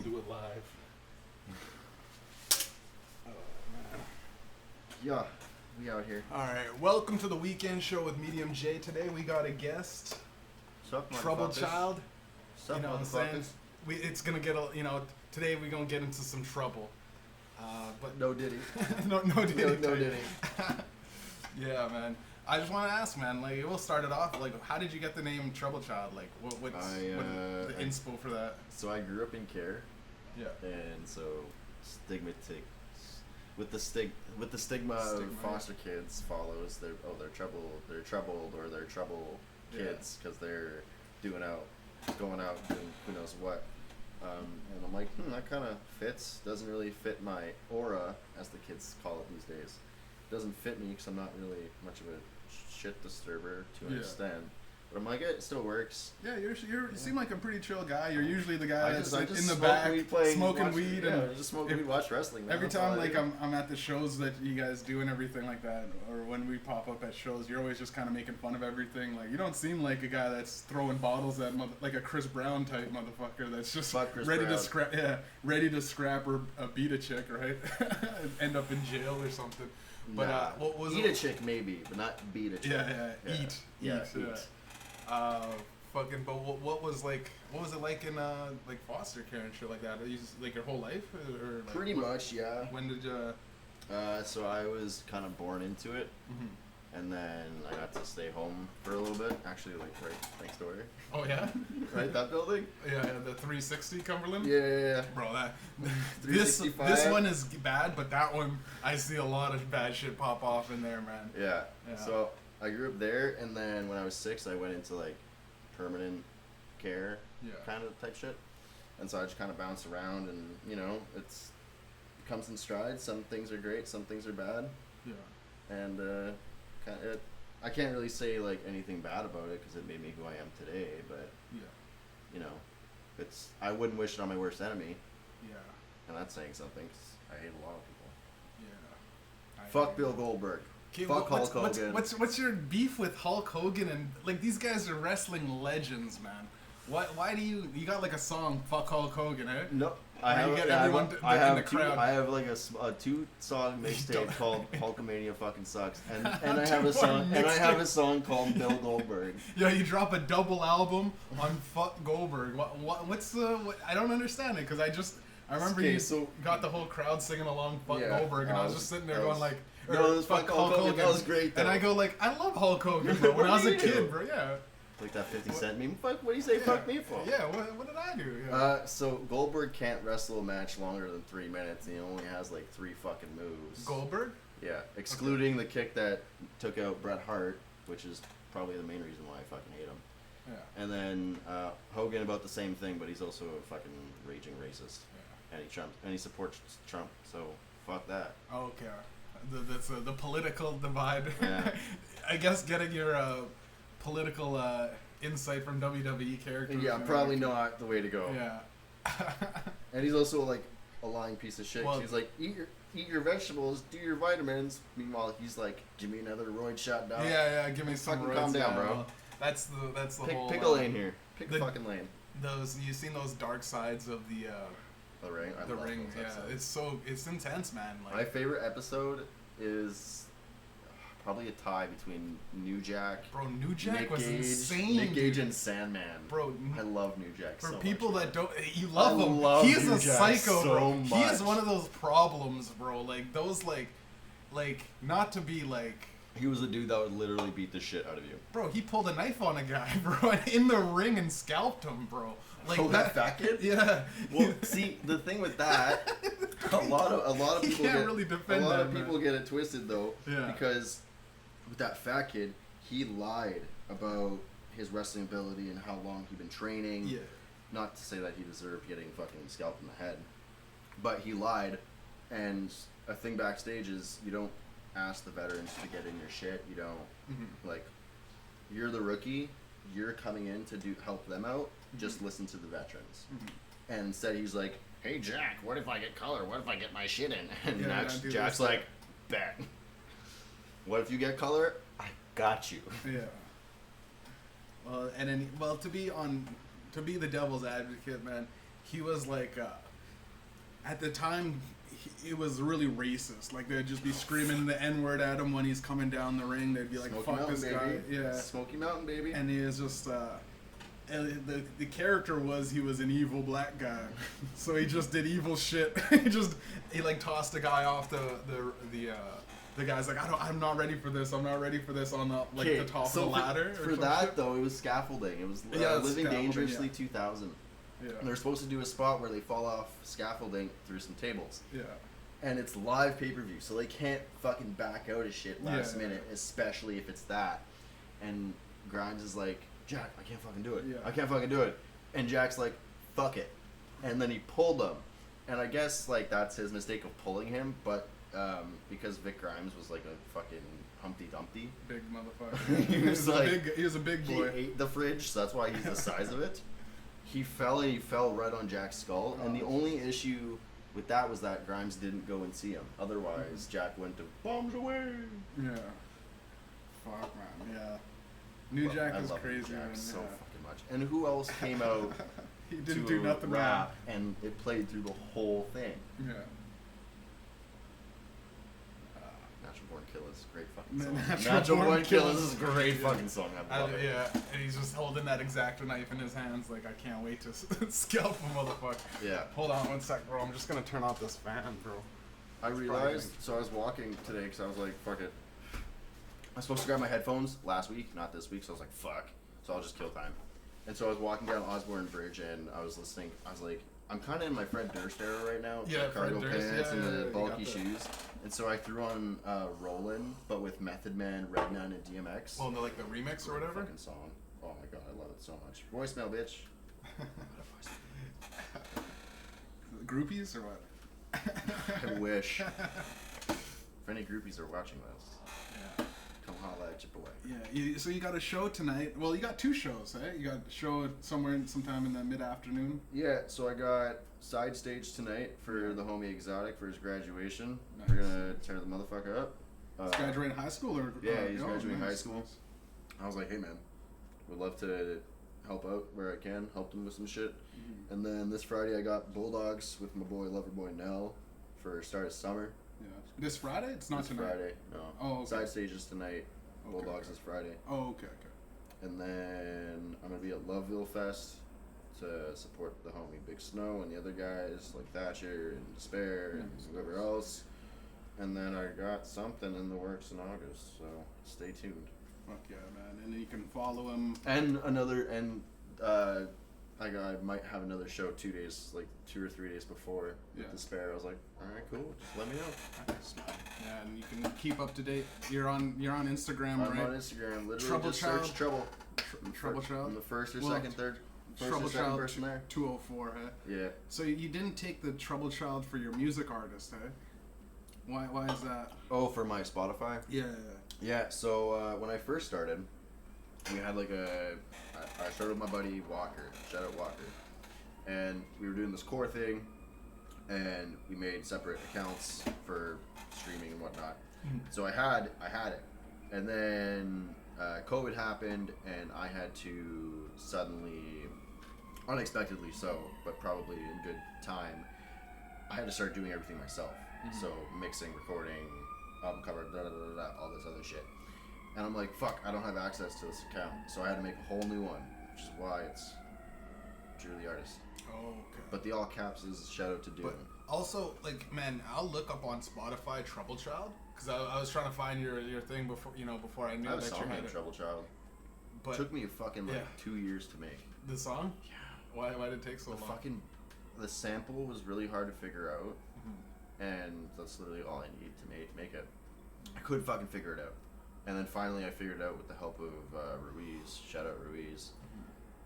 do it live. Oh, man. Yeah, we out here. Alright, welcome to the weekend show with Mediumjay. Today we got a guest, TroubleChild. You know what I'm saying? It's gonna get today we're gonna get into some trouble. But no Diddy. no Diddy. No Diddy. Yeah, man. I just want to ask, man. Like, we'll start it off. Like, how did you get the name TroubleChild? Like, what's the inspo for that? So I grew up in Care. Yeah. And so with the stigma of foster kids follows they're troubled or they're trouble kids because they're going out doing who knows what. And I'm like, that kind of fits. Doesn't really fit my aura, as the kids call it these days. Doesn't fit me because I'm not really much of a shit disturber to an extent. But I'm like, it still works. Yeah, you seem like a pretty chill guy. You're usually the guy that's in the back smoking weed and just smoke weed, watch wrestling. Man. Every time like I'm at the shows that you guys do and everything like that, or when we pop up at shows, you're always just kind of making fun of everything. Like, you don't seem like a guy that's throwing bottles at like a Chris Brown type motherfucker that's just ready to scrap or beat a chick, right? And end up in jail or something. But what was eat a chick maybe, but not beat a chick. Eat. But what was it like in like foster care and shit like that? You just, like, your whole life, or like, pretty much, yeah. When did you? So I was kind of born into it, and then I got to stay home for a little bit. Actually, like right next door. Oh yeah. Right, that building. Yeah, the 360 Cumberland. Yeah. Bro, that this one is bad, but that one I see a lot of bad shit pop off in there, man. Yeah. So I grew up there, and then when I was 6, I went into like permanent care kind of type shit. And so I just kind of bounced around, and it comes in strides. Some things are great, some things are bad. Yeah. And I can't really say like anything bad about it because it made me who I am today. But I wouldn't wish it on my worst enemy. Yeah. And that's saying something, 'cause I hate a lot of people. Yeah. Fuck Bill Goldberg. Fuck Hulk Hogan. What's your beef with Hulk Hogan and like these guys are wrestling legends, man? Why do you got like a song "Fuck Hulk Hogan"? Eh? No, I have like a 2-song mixtape called "Hulkamania Fucking Sucks," and I have a song called "Bill Goldberg." Yeah, you drop a double album on "Fuck Goldberg." What's I don't understand it because I remember you got the whole crowd singing along "Fuck Goldberg," and I was just sitting there going like. No, it was Fuck Hulk Hogan. That was great, though. And I go like, I love Hulk Hogan, bro. When I was a kid, bro, yeah. Like that 50 Cent meme? Fuck, what do you say fuck me for? Yeah, what did I do? Yeah. So Goldberg can't wrestle a match longer than 3 minutes, and he only has like 3 fucking moves. Goldberg? Yeah, excluding the kick that took out Bret Hart, which is probably the main reason why I fucking hate him. Yeah. And then Hogan about the same thing, but he's also a fucking raging racist. Yeah. And he supports Trump, so fuck that. Okay. That's the political divide. Yeah. I guess getting your political insight from WWE characters. Yeah, probably not the way to go. Yeah. And he's also like a lying piece of shit. He's like, eat your vegetables, do your vitamins. Meanwhile, he's like, give me another roid shot down. Yeah, give me some roids. Calm down, bro. Well, that's the whole. Pick a lane here. Pick a fucking lane. You've seen those dark sides of the ring. The ring, it's intense, man. Like, my favorite episode is probably a tie between New Jack. Bro, New Jack was insane. Nick Gage and Sandman. Bro, I love New Jack. For people that don't, you love him. He is a psycho, bro. He is one of those problems, bro. Like those, like not to be like. He was a dude that would literally beat the shit out of you. Bro, he pulled a knife on a guy, bro, in the ring and scalped him, bro. Like that fat kid? Yeah. Well, see, the thing with that, a lot of people get it twisted though, because with that fat kid, he lied about his wrestling ability and how long he'd been training. Yeah. Not to say that he deserved getting fucking scalped in the head, but he lied. And a thing backstage is you don't ask the veterans to get in your shit. You don't like. You're the rookie. You're coming in to help them out. Just listen to the veterans. And instead he's like, hey Jack, what if I get color? What if I get my shit in? And Jack's like, bet. What if you get color? I got you. Yeah. Well, to be the devil's advocate, man, he was like at the time, it was really racist. Like, they'd just be screaming the N-word at him when he's coming down the ring. They'd be like, Smoky fuck Mountain, this guy. baby. Yeah. Smoky Mountain, baby. And he is just, and the character was, he was an evil black guy. So he just did evil shit. he like tossed a guy off the guy's like, I'm not ready for this. I'm not ready for this on the the top of the ladder. For that shit. Though, it was scaffolding. It was Living Dangerously 2000. Yeah. And they're supposed to do a spot where they fall off scaffolding through some tables. Yeah. And it's live pay-per-view, so they can't fucking back out of shit last minute, especially if it's that. And Grimes is like, Jack, I can't fucking do it. Yeah. I can't fucking do it. And Jack's like, fuck it. And then he pulled him. And I guess, like, that's his mistake of pulling him, but because Vic Grimes was like a fucking Humpty Dumpty. Big motherfucker. he was a big boy. He ate the fridge, so that's why he's the size of it. He fell right on Jack's skull, and the only issue with that was that Grimes didn't go and see him. Otherwise, Jack went to bombs away. Yeah. Fuck, man. Yeah. New Jack is crazy, Jack man. So fucking much. And who else came out? He didn't do nothing rap, and it played through the whole thing. Yeah. Natural Born Killers, great fucking song. Natural Born Killers is a great fucking song. I love it. Yeah, and he's just holding that X-Acto knife in his hands, like, I can't wait to scalp a motherfucker. Yeah. Hold on 1 sec, bro. I'm just gonna turn off this fan, bro. I realized, so I was walking today because I was like, fuck it. I was supposed to grab my headphones last week, not this week, so I was like, fuck. So I'll just kill time. And so I was walking down Osborne Bridge and I was listening. I was like, I'm kind of in my Fred Durst era right now. Yeah, the cargo Fred pants Durst, and the yeah, bulky shoes. And so I threw on Rollin', but with Method Man, Redman, and DMX. Well, like the remix or whatever? Fucking song. Oh my god, I love it so much. Voicemail, bitch. Groupies or what? I wish. If any groupies are watching this, come holla at your boy. Yeah, so you got a show tonight. Well, you got two shows, eh? You got a show sometime in the mid-afternoon. Yeah, so I got side stage tonight for the homie Exotic for his graduation. Nice. We're gonna tear the motherfucker up. He's graduating high school, or yeah, he's graduating nice. high school. I was like, hey man, would love to help out where I can, help him with some shit. Mm-hmm. And then this Friday I got Bulldogs with my boy Loverboy Nell for start of summer. Yeah. This Friday? It's not tonight. Friday, no. Oh, okay. Side stage is tonight. Bulldogs is Friday. Oh, okay. And then I'm gonna be at Loveville Fest to support the homie Big Snow and the other guys like Thatcher and Despair and whoever else. And then I got something in the works in August, so stay tuned. Fuck yeah, man! And you can follow him. And I might have another show 2 or 3 days before with Despair. I was like, all right, cool. Just let me know. Nice. Yeah, and you can keep up to date. You're on Instagram, right? I'm on Instagram. Literally just search Trouble. TroubleChild. I'm the first or second person there. 204, huh? Yeah. So you didn't take the TroubleChild for your music artist, eh? Why is that? Oh, for my Spotify? Yeah. Yeah, so when I first started, we had I started with my buddy Walker, shout out Walker, and we were doing this core thing, and we made separate accounts for streaming and whatnot. So I had it, and then COVID happened, and I had to suddenly, unexpectedly so, but probably in good time, I had to start doing everything myself. So mixing, recording, album cover, all this other shit. And I'm like, fuck, I don't have access to this account. So I had to make a whole new one, which is why it's DrewTheArtist. Oh, okay. But the all caps is shout out to Doom. But also, like, man, I'll look up on Spotify TroubleChild, because I was trying to find your thing before I knew that you had it. TroubleChild. But took me fucking 2 years to make. The song? Yeah. Why did it take so long? The sample was really hard to figure out. And that's literally all I need to make it. I couldn't fucking figure it out. And then finally I figured it out with the help of Ruiz. Shout out Ruiz.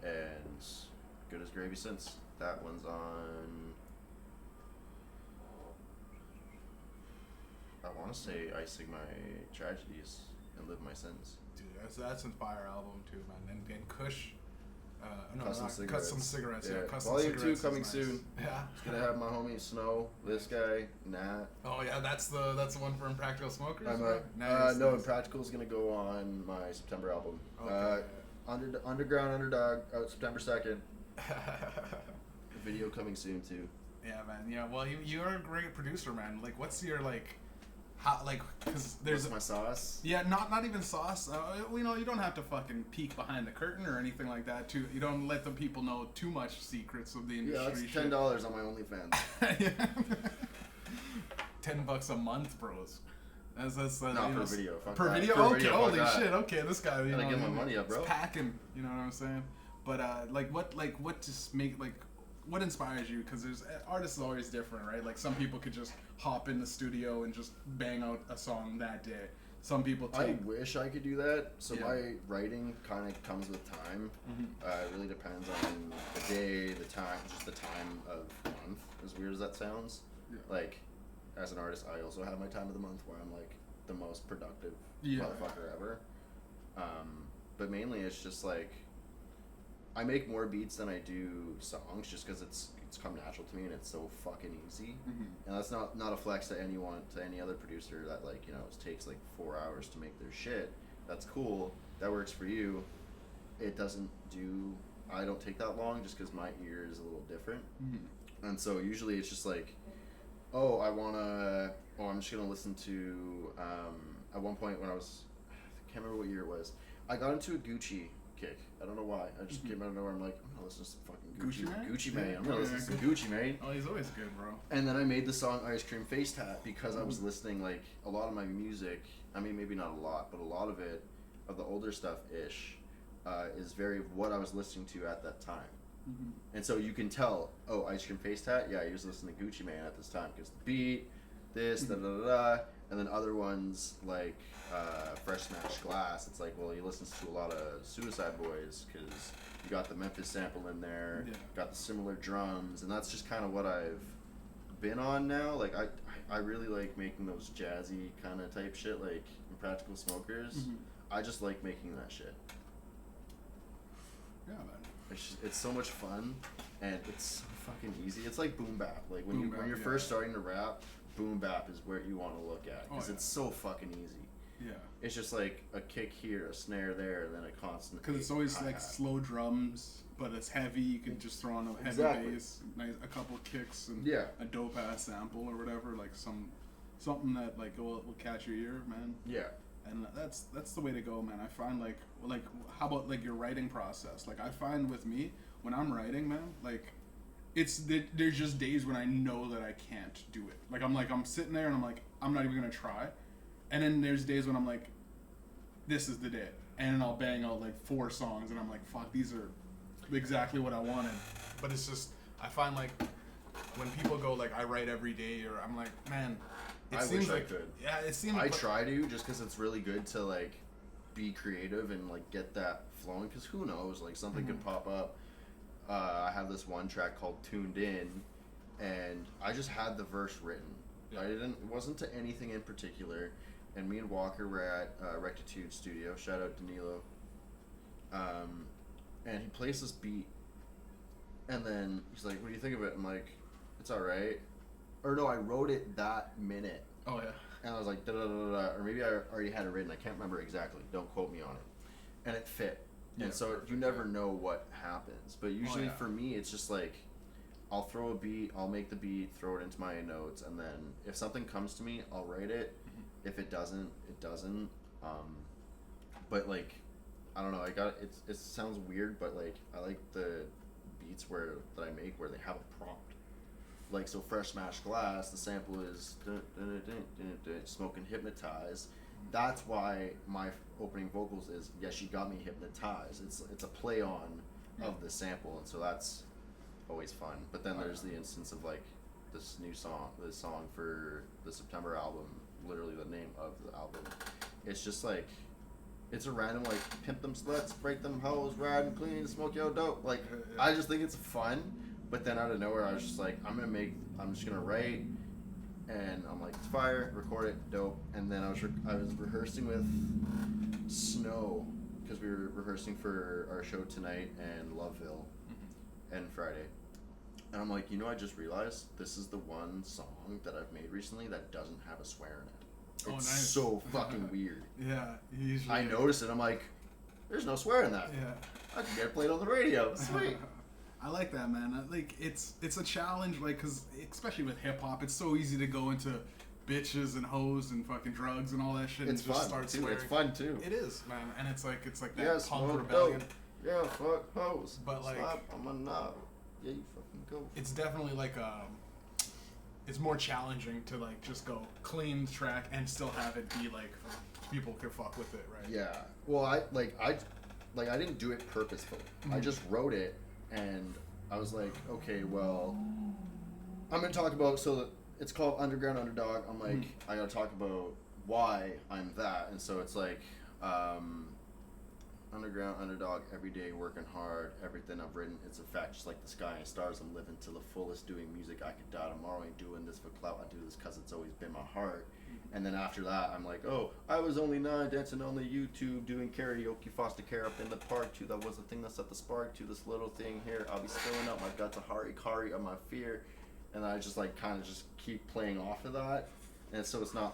And good as gravy since. That one's on... I want to say Icing My Tragedies and Live My Sins. Dude, that's an fire album too, man. And Kush... Custom Cigarettes. Yeah. Custom Volume Cigarettes 2 coming nice. soon. Yeah. It's gonna have my homie Snow, this guy, Nat. Oh yeah, that's the one for Impractical Smokers. Nice. No, Impractical's gonna go on my September album. Okay. Underground Underdog out September 2nd. Video coming soon too. Yeah, man. Yeah, well, you're a great producer, man. Like, what's your, like, how, like, because there's... What's my sauce? Yeah, not even sauce. You know, you don't have to fucking peek behind the curtain or anything like that, too. You don't let the people know too much secrets of the industry. Yeah, that's $10 on my OnlyFans. Yeah. $10 a month, bros. That's not per video. Per video? Okay, holy shit. Okay, this guy, you know, gotta get my money up, bro. It's packing, you know what I'm saying? But what just make, like, what inspires you? Because there's artists are always different, right? Like, some people could just hop in the studio and just bang out a song that day. Some people take... I wish I could do that. So my writing kind of comes with time. It really depends on the day, the time, just the time of month. As weird as that sounds, like, as an artist, I also have my time of the month where I'm like the most productive motherfucker ever. But mainly it's just like I make more beats than I do songs, just because it's come natural to me and it's so fucking easy. And that's not a flex to anyone, to any other producer that, like, you know, it takes like 4 hours to make their shit. That's cool. That works for you. It doesn't do. I don't take that long just because my ear is a little different. And so usually it's just like, I'm just gonna listen to. At one point when I can't remember what year it was. I got into a Gucci kick. I don't know why. I just came out of nowhere. I'm like, I'm gonna listen to some fucking Gucci Mane. I'm gonna listen to some Gucci Mane. Oh, he's always good, bro. And then I made the song Ice Cream Face Tat because I was listening, like, a lot of my music. I mean, maybe not a lot, but a lot of it, of the older stuff ish, is very what I was listening to at that time. And so you can tell, Ice Cream Face Tat, yeah, he was listening to Gucci Mane at this time because the beat, this, da-da-da-da, and then other ones like Fresh Smashed Glass, it's like, well, he listens to a lot of Suicide Boys because you got the Memphis sample in there, got the similar drums, and that's just kind of what I've been on now. Like, I really like making those jazzy kind of type shit, like Impractical Smokers. I just like making that shit. Yeah, man. It's so much fun, and it's so fucking easy. It's like boom bap. Like when you're first starting to rap, boom bap is where you want to look at because it's so fucking easy. Yeah. It's just like a kick here, a snare there, and then a constant. Because it's always like slow drums, but it's heavy. You can just throw on a heavy bass, a couple kicks, and a dope ass sample or whatever, like something that like will catch your ear, man. Yeah. And that's the way to go, man. I find like how about like your writing process? Like I find with me when I'm writing, man, like there's just days when I know that I can't do it. Like I'm sitting there and I'm like I'm not even gonna try, and then there's days when I'm like, this is the day, and I'll bang out like 4 songs, and I'm like, fuck, these are exactly what I wanted. But it's just I find like when people go like I write every day, or I'm like, man. I wish I could. Yeah, it seems. I try to just because it's really good to like be creative and like get that flowing. Because who knows, like something could pop up. I have this one track called "Tuned In," and I just had the verse written. Yeah. It wasn't to anything in particular. And me and Walker were at Rectitude Studio. Shout out Danilo. And he plays this beat, and then he's like, "What do you think of it?" I'm like, "It's all right." Or no, I wrote it that minute. Oh, yeah. And I was like, da-da-da-da-da. Or maybe I already had it written. I can't remember exactly. Don't quote me on it. And it fit. Yeah, and so perfect, you never know what happens. But usually for me, it's just like, I'll throw a beat, I'll make the beat, throw it into my notes, and then if something comes to me, I'll write it. If it doesn't, it doesn't. But like, I don't know. It sounds weird, but like, I like the beats that I make where they have a prompt. Like, so Fresh Smashed Glass, the sample is Smoking Hypnotize. That's why my opening vocals is, yeah, she got me hypnotized. It's a play on of the sample, and so that's always fun. But then there's the instance of like this song for the September album, literally the name of the album. It's just like, it's a random like, pimp them sluts, break them hoes, ride and clean, smoke yo dope. Like, I just think it's fun. But then out of nowhere, I was just like, I'm just gonna write, and I'm like, it's fire, record it, dope. And then I was rehearsing with Snow, because we were rehearsing for our show tonight and Loveville, and Friday. And I'm like, I just realized this is the one song that I've made recently that doesn't have a swear in it. It's so fucking weird. Yeah, usually. I noticed it. I'm like, there's no swear in that. Yeah. I can get it played on the radio. Sweet. I like that, man. Like it's a challenge, like, cause especially with hip hop, it's so easy to go into bitches and hoes and fucking drugs and all that shit. It's and just fun start too. swearing. It's fun too. It is, man, and it's like that yes, punk rebellion. Dope. Yeah, fuck hoes. But like, stop, I'm a knob. Yeah, you fucking go. It's definitely like it's more challenging to like just go clean track and still have it be like people can fuck with it, right? Yeah. Well, I didn't do it purposefully. I just wrote it, and I was like, okay, well, I'm gonna talk about it's called Underground Underdog. I'm like, I gotta talk about why I'm that, and so it's like, underground underdog, every day working hard, everything I've written, it's a fact, just like the sky and stars. I'm living to the fullest, doing music. I could die tomorrow, ain't doing this for clout. I do this because it's always been my heart. And then after that, I'm like, oh, I was only 9, dancing on the YouTube, doing karaoke, foster care up in the park too. That was the thing that set the spark to this little thing here. I'll be spilling out my guts, a harikari of my fear. And I just like kind of just keep playing off of that. And so it's not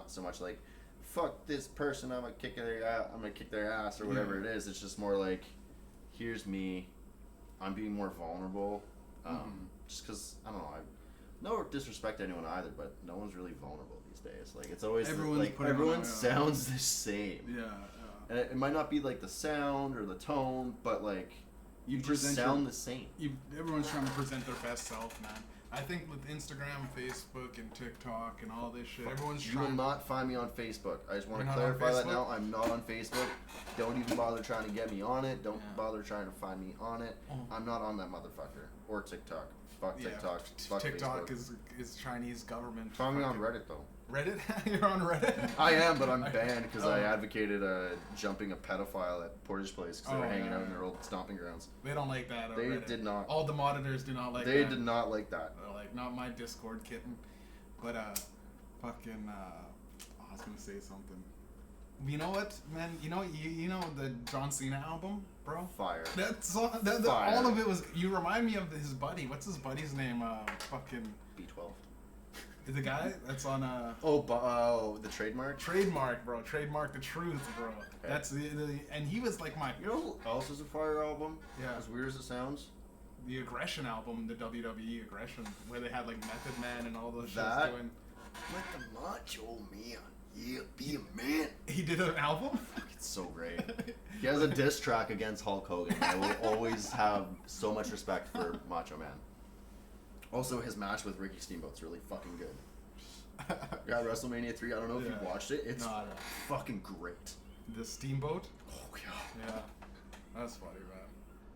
so much like, fuck this person, I'm gonna kick their ass or whatever it is. It's just more like, here's me, I'm being more vulnerable, just because I don't know, no disrespect to anyone either, but no one's really vulnerable these days. Like it's always everyone sounds the same. And it might not be like the sound or the tone, but like you just sound the same. Everyone's trying to present their best self, man. I think with Instagram, Facebook, and TikTok, and all this shit, everyone's trying. You will not find me on Facebook. I just want to clarify that now. I'm not on Facebook. Don't even bother trying to get me on it. Don't bother trying to find me on it. I'm not on that motherfucker. Or TikTok. Fuck TikTok. Fuck TikTok Facebook. is Chinese government. Find me on Reddit, though. Reddit? You're on Reddit? I am, but I'm banned because I advocated jumping a pedophile at Portage Place because they were hanging out in their old stomping grounds. They don't like that. They did not. All the monitors do not like that. They did not like that. They're like, not my Discord kitten. But, fucking, I was gonna say something. You know what, man? You know the John Cena album, bro? Fire. Fire. All of it was. You remind me of his buddy. What's his buddy's name? Fucking B12. The guy that's on the trademark. Trademark, bro. Trademark the truth, bro. Okay. That's the and he was like my. You know who else is a fire album? Yeah. As weird as it sounds. The Aggression album, the WWE Aggression, where they had like Method Man and all those shits doing. Let the macho man. Yeah, be a man. He did an album? It's so great. He has a diss track against Hulk Hogan. I will always have so much respect for Macho Man. Also, his match with Ricky Steamboat's really fucking good. Got WrestleMania 3. I don't know if you've watched it. It's fucking great. The Steamboat? Oh, yeah. Yeah. That's funny, man.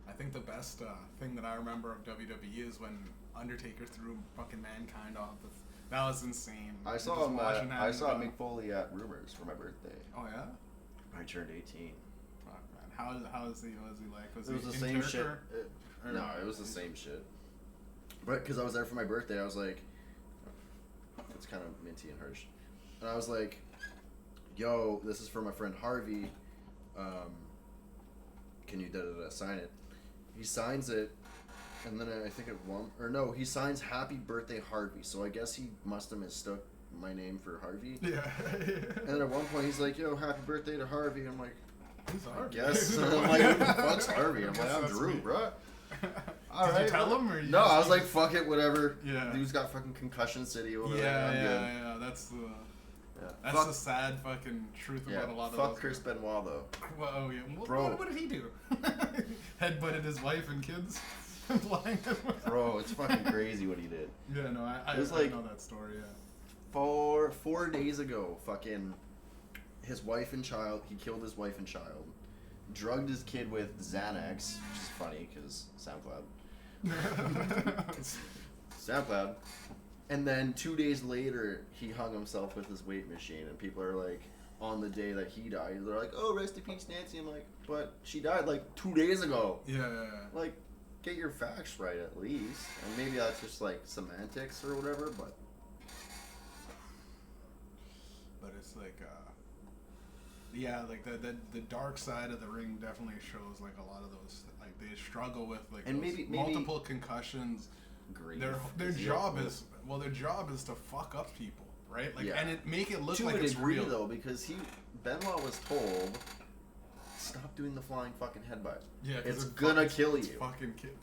I think the best thing that I remember of WWE is when Undertaker threw fucking Mankind off the... That was insane. I saw Mick Foley at Rumors for my birthday. Oh yeah? I turned 18. Fuck, man. How is he like? Was it was the same shit. No, it was the same shit. But because I was there for my birthday, I was like, it's kind of minty and harsh. And I was like, yo, this is for my friend Harvey. Can you sign it? He signs it. And then I think he signs Happy Birthday Harvey. So I guess he must have mistook my name for Harvey. Yeah. And then at one point he's like, yo, happy birthday to Harvey. I'm like, who's Harvey? Yes. I'm like, who the fuck's Harvey? I'm like, I'm Drew, bro. All right. Did you tell him? Or no, I was like, fuck it, whatever. Yeah. Dude's got fucking Concussion City over there. Yeah. That's the sad fucking truth about a lot of those. Fuck Chris Benoit, though. Well, yeah. Bro. What did he do? Headbutted his wife and kids? Bro, it's fucking crazy what he did. Yeah, no, I know that story, yeah. 4 days ago, fucking his wife and child, he killed his wife and child, drugged his kid with Xanax, which is funny because SoundCloud. And then 2 days later, he hung himself with his weight machine, and people are like, on the day that he died, they're like, oh, rest in peace, Nancy. I'm like, but she died like 2 days ago. Yeah. Like, get your facts right at least. And maybe that's just like semantics or whatever, but it's like like the dark side of the ring definitely shows like a lot of those, like they struggle with like and those maybe multiple concussions. Grief. Their job is to fuck up people, right? Like and make it look to like a it's degree real though, because Benoit was told stop doing the flying fucking headbutt. Yeah, it's gonna kill you.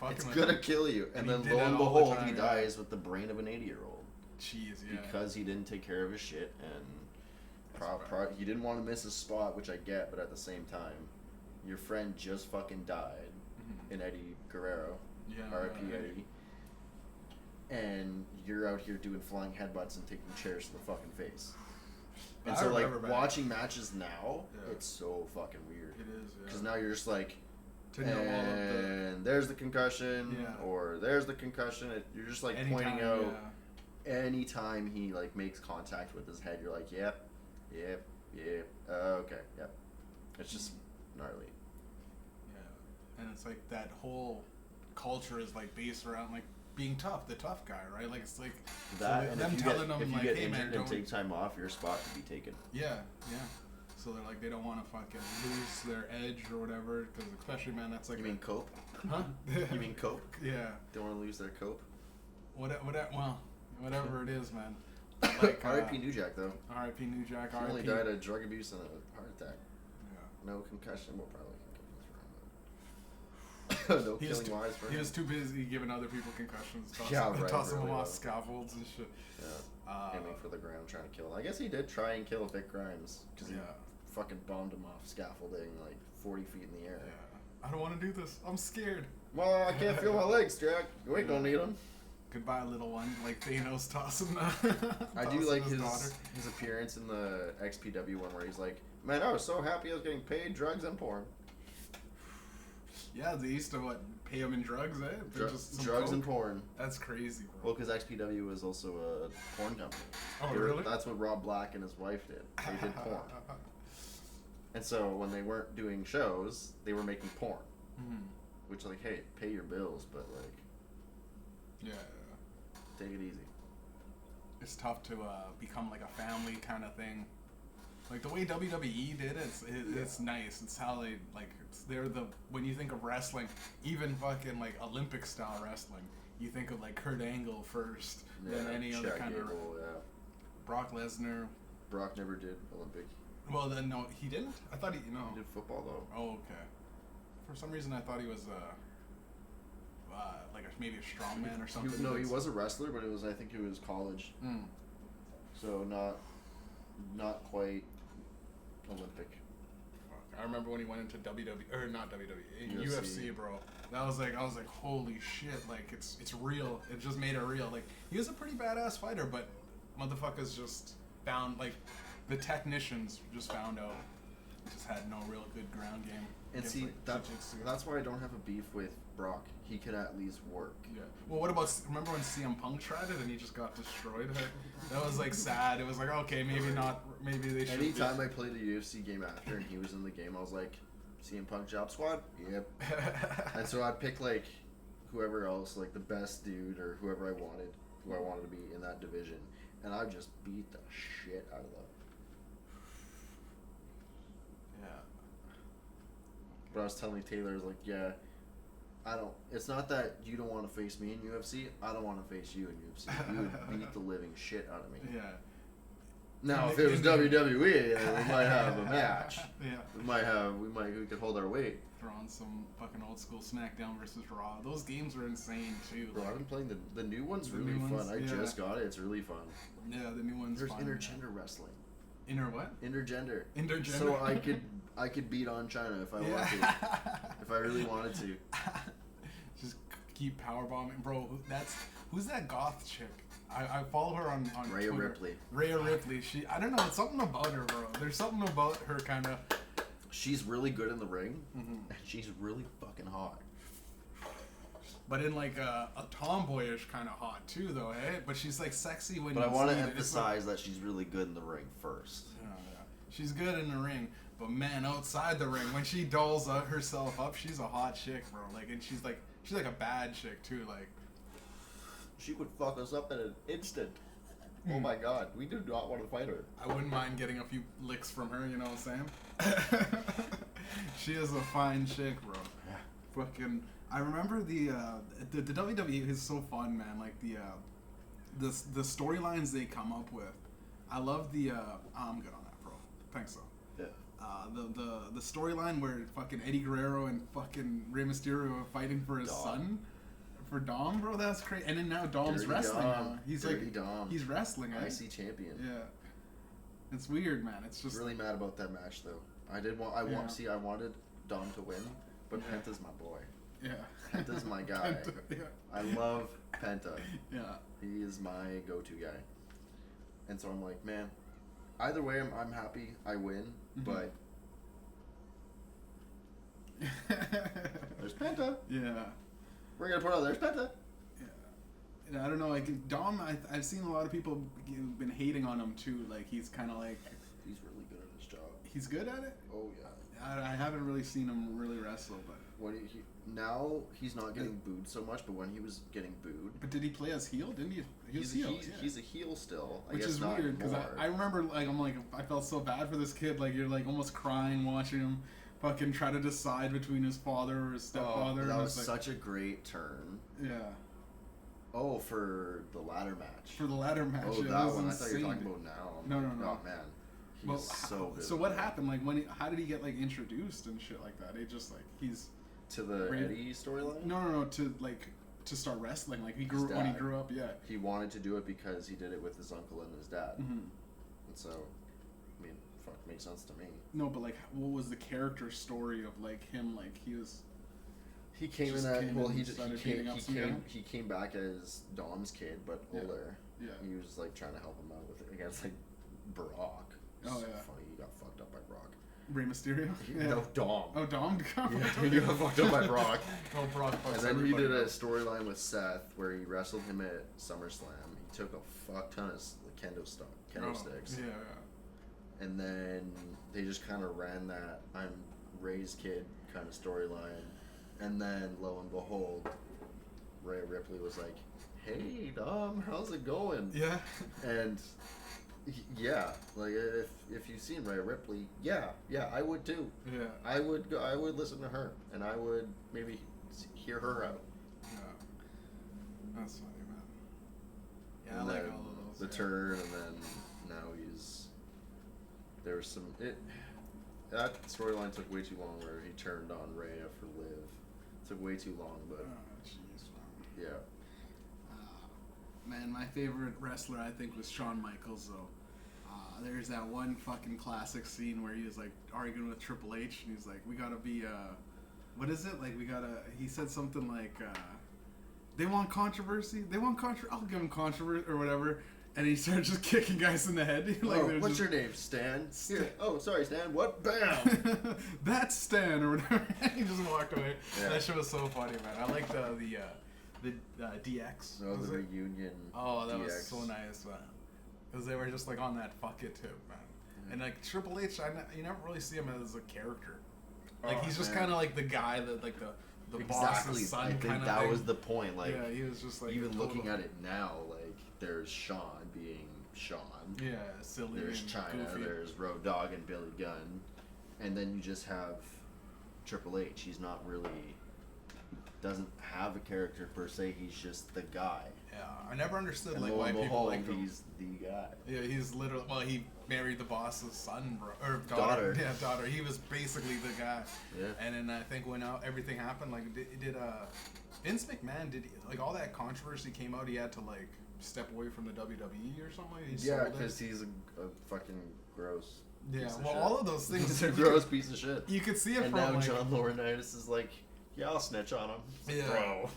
It's gonna kill you. And then lo and behold, he dies with the brain of an 80-year-old. Jeez, yeah. Because he didn't take care of his shit, and he didn't want to miss his spot, which I get, but at the same time, your friend just fucking died in Eddie Guerrero. Yeah. R.I.P. Eddie. And you're out here doing flying headbutts and taking chairs to the fucking face. And so, like, watching matches now, it's so fucking weird. It is, yeah. Because now you're just like, and there's the concussion, or there's the concussion. You're just, like, pointing out anytime he, like, makes contact with his head, you're like, yep, okay, yep. It's just gnarly. Yeah. And it's like that whole culture is, like, based around, like, being tough, the tough guy, right? Like, it's like that, so and them telling them, like, hey man, don't take time off, your spot can be taken. Yeah. So they're like, they don't want to fucking lose their edge or whatever, because especially, man, that's like. You mean cope? Huh? You mean cope? Yeah. Don't want to lose their cope. Whatever it is, man. Like, R.I.P. New Jack though. R.I.P. New Jack. He only died of drug abuse and a heart attack. Yeah. No concussion. Well, probably. No killing wise for him. He was too busy giving other people concussions, tossing them off scaffolds and shit. Yeah, aiming for the ground, trying to kill him. I guess he did try and kill Vic Grimes, because he fucking bombed him off scaffolding like 40 feet in the air. Yeah. I don't want to do this. I'm scared. Well, I can't feel my legs, Jack. You ain't gonna need them. Goodbye, little one. Like Thanos tossing I do like his appearance in the XPW one where he's like, man, I was so happy I was getting paid, drugs, and porn. Yeah, they used to pay him in drugs, eh? Drugs and porn. That's crazy, bro. Well, because XPW was also a porn company. Oh, really? That's what Rob Black and his wife did. They did porn. And so when they weren't doing shows, they were making porn. Mm-hmm. Which, like, hey, pay your bills, but, like... Yeah. Take it easy. It's tough to become, like, a family kind of thing. Like, the way WWE did it, it's nice. It's how they, like, when you think of wrestling, even fucking, like, Olympic-style wrestling, you think of, like, Kurt Angle first, then any other kind of... Brock Lesnar. Brock never did Olympic. Well, then, no, he didn't? I thought he did football, though. Oh, okay. For some reason, I thought he was, like, maybe a strongman or something. He was a wrestler, but I think it was college. Mm. So, not quite Olympic. Fuck. I remember when he went into UFC, bro. I was like, holy shit! Like, it's real. It just made it real. Like, he was a pretty badass fighter, but motherfuckers just found, like, the technicians just found out. Just had no real good ground game. And see, that's why I don't have a beef with Brock. He can at least work. Yeah. Well, what about, remember when CM Punk tried it and he just got destroyed? That was, like, sad. It was like, okay, maybe they should. Anytime I played a UFC game after and he was in the game, I was like, CM Punk job squad? Yep. And so I'd pick, like, whoever else, like, the best dude or who I wanted to be in that division. And I just beat the shit out of them. But I was telling Taylor, I was like, yeah, it's not that you don't want to face me in UFC, I don't want to face you in UFC. You would beat the living shit out of me. Yeah. Now, if it was WWE, we might have a match. Yeah. We could hold our weight. Throw on some fucking old school SmackDown versus Raw. Those games are insane, too. Bro, I've been playing the new one's really fun. I just got it. It's really fun. Yeah, the new one's fun. There's intergender wrestling. Inner what? Intergender. Intergender. So I could beat on China if I wanted to. If I really wanted to. Just keep powerbombing. Bro, who's that goth chick? I follow her on Rhea Twitter. Ripley. Rhea Ripley. I don't know, it's something about her, bro. There's something about her kind of... She's really good in the ring, and she's really fucking hot. But in, like, a tomboyish kind of hot, too, though, eh? But she's, like, sexy when But I want to emphasize that she's really good in the ring first. Yeah. She's good in the ring, but, man, outside the ring, when she dolls herself up, she's a hot chick, bro. Like, and she's like a bad chick, too, like... She would fuck us up in an instant. Oh, my God. We do not want to fight her. I wouldn't mind getting a few licks from her, you know what I'm saying? She is a fine chick, bro. Yeah. Fucking... I remember the WWE is so fun, man. Like the storylines they come up with. I love the I'm good on that, bro. Thanks, though. the storyline where fucking Eddie Guerrero and fucking Rey Mysterio are fighting for his son, for Dom, bro. That's crazy. And then now Dom's Dirty wrestling now. He's Dirty Dom. He's wrestling. IC champion. Yeah, it's weird, man. It's just really mad about that match though. I wanted Dom to win, but Penta's my boy. Yeah, Penta's my guy. Penta, yeah. I love Penta. Yeah, he is my go-to guy. And so I'm like, man, either way, I'm happy I win, but there's Penta. Yeah. We're going to put out there's Penta. Yeah. And I don't know, like, Dom, I've seen a lot of people been hating on him, too. Like, he's kind of like... He's really good at his job. He's good at it? Oh, yeah. I haven't really seen him really wrestle, but... Now he's not getting booed so much, but when he was getting booed... But did he play as heel? Didn't he? He's a heel still. Which is weird, because I remember, like, I felt so bad for this kid. Like, you're, like, almost crying watching him fucking try to decide between his father or his stepfather. Oh, that was such a great turn. Yeah. Oh, for the ladder match. For the ladder match. Oh, that one. I thought you were talking about now. No. Oh, man. He's so good. So what happened? Like, how did he get, like, introduced and shit like that? It just, like, he's... To the Eddie storyline? No. To start wrestling. Like, when he grew up, yeah. He wanted to do it because he did it with his uncle and his dad. Mm-hmm. And so, I mean, fuck, makes sense to me. No, but, like, what was the character story of, like, him? Like, he was... He came he came back as Dom's kid, but older. Yeah. He was, like, trying to help him out with it against, like, Brock. Oh, yeah. Funny, he got fucked up by Brock. Rey Mysterio? No, Dom. Oh, Dom? Yeah, he got fucked up by Brock. Oh, Brock fucks And then he did a storyline with Seth where he wrestled him at SummerSlam. He took a fuck ton of kendo sticks. Yeah. And then they just kind of ran that I'm Ray's kid kind of storyline. And then, lo and behold, Rhea Ripley was like, hey, Dom, how's it going? Yeah. And... yeah, like if you've seen Rhea Ripley, yeah, I would too. Yeah, I would listen to her, and I would maybe hear her out. Yeah, that's funny, man. Yeah, and I like all of those. The turn, and then now there was some that storyline took way too long where he turned on Rhea for Liv. It took way too long, but jeez, yeah. Man, my favorite wrestler, I think, was Shawn Michaels, though. There's that one fucking classic scene where he was, like, arguing with Triple H, and he's like, we gotta be, what is it? Like, he said something like, they want controversy? I'll give them controversy, or whatever. And he started just kicking guys in the head. Like, what's your name, Stan? Here. Oh, sorry, Stan. What? Bam! That's Stan, or whatever. He just walked away. Yeah. That shit was so funny, man. I like the DX. Oh, the reunion. Oh, that DX. was so nice, man. Because they were just like on that fuck it tip, man. And like Triple H, you never really see him as a character. Like he's just kind of like the guy that like the boss's son. I think that was the point. Like, yeah, he was just like even looking at it now, like there's Sean being Sean. Yeah, silly. There's China. Goofy. There's Road Dogg and Billy Gunn, and then you just have Triple H. He's not really. Doesn't have a character per se. He's just the guy. Yeah, I never understood and like why people like him. He's the guy. Yeah, he's literally. Well, he married the boss's son, or daughter. Yeah, daughter. He was basically the guy. Yeah. And then I think when everything happened, like did Vince McMahon like all that controversy came out? He had to like step away from the WWE or something. Yeah, because he's a fucking gross. Yeah. Well, all of those things. He's a gross piece of shit. You could see it and from. And now like, John Laurinaitis is like. Yeah, I'll snitch on him. Yeah. Bro.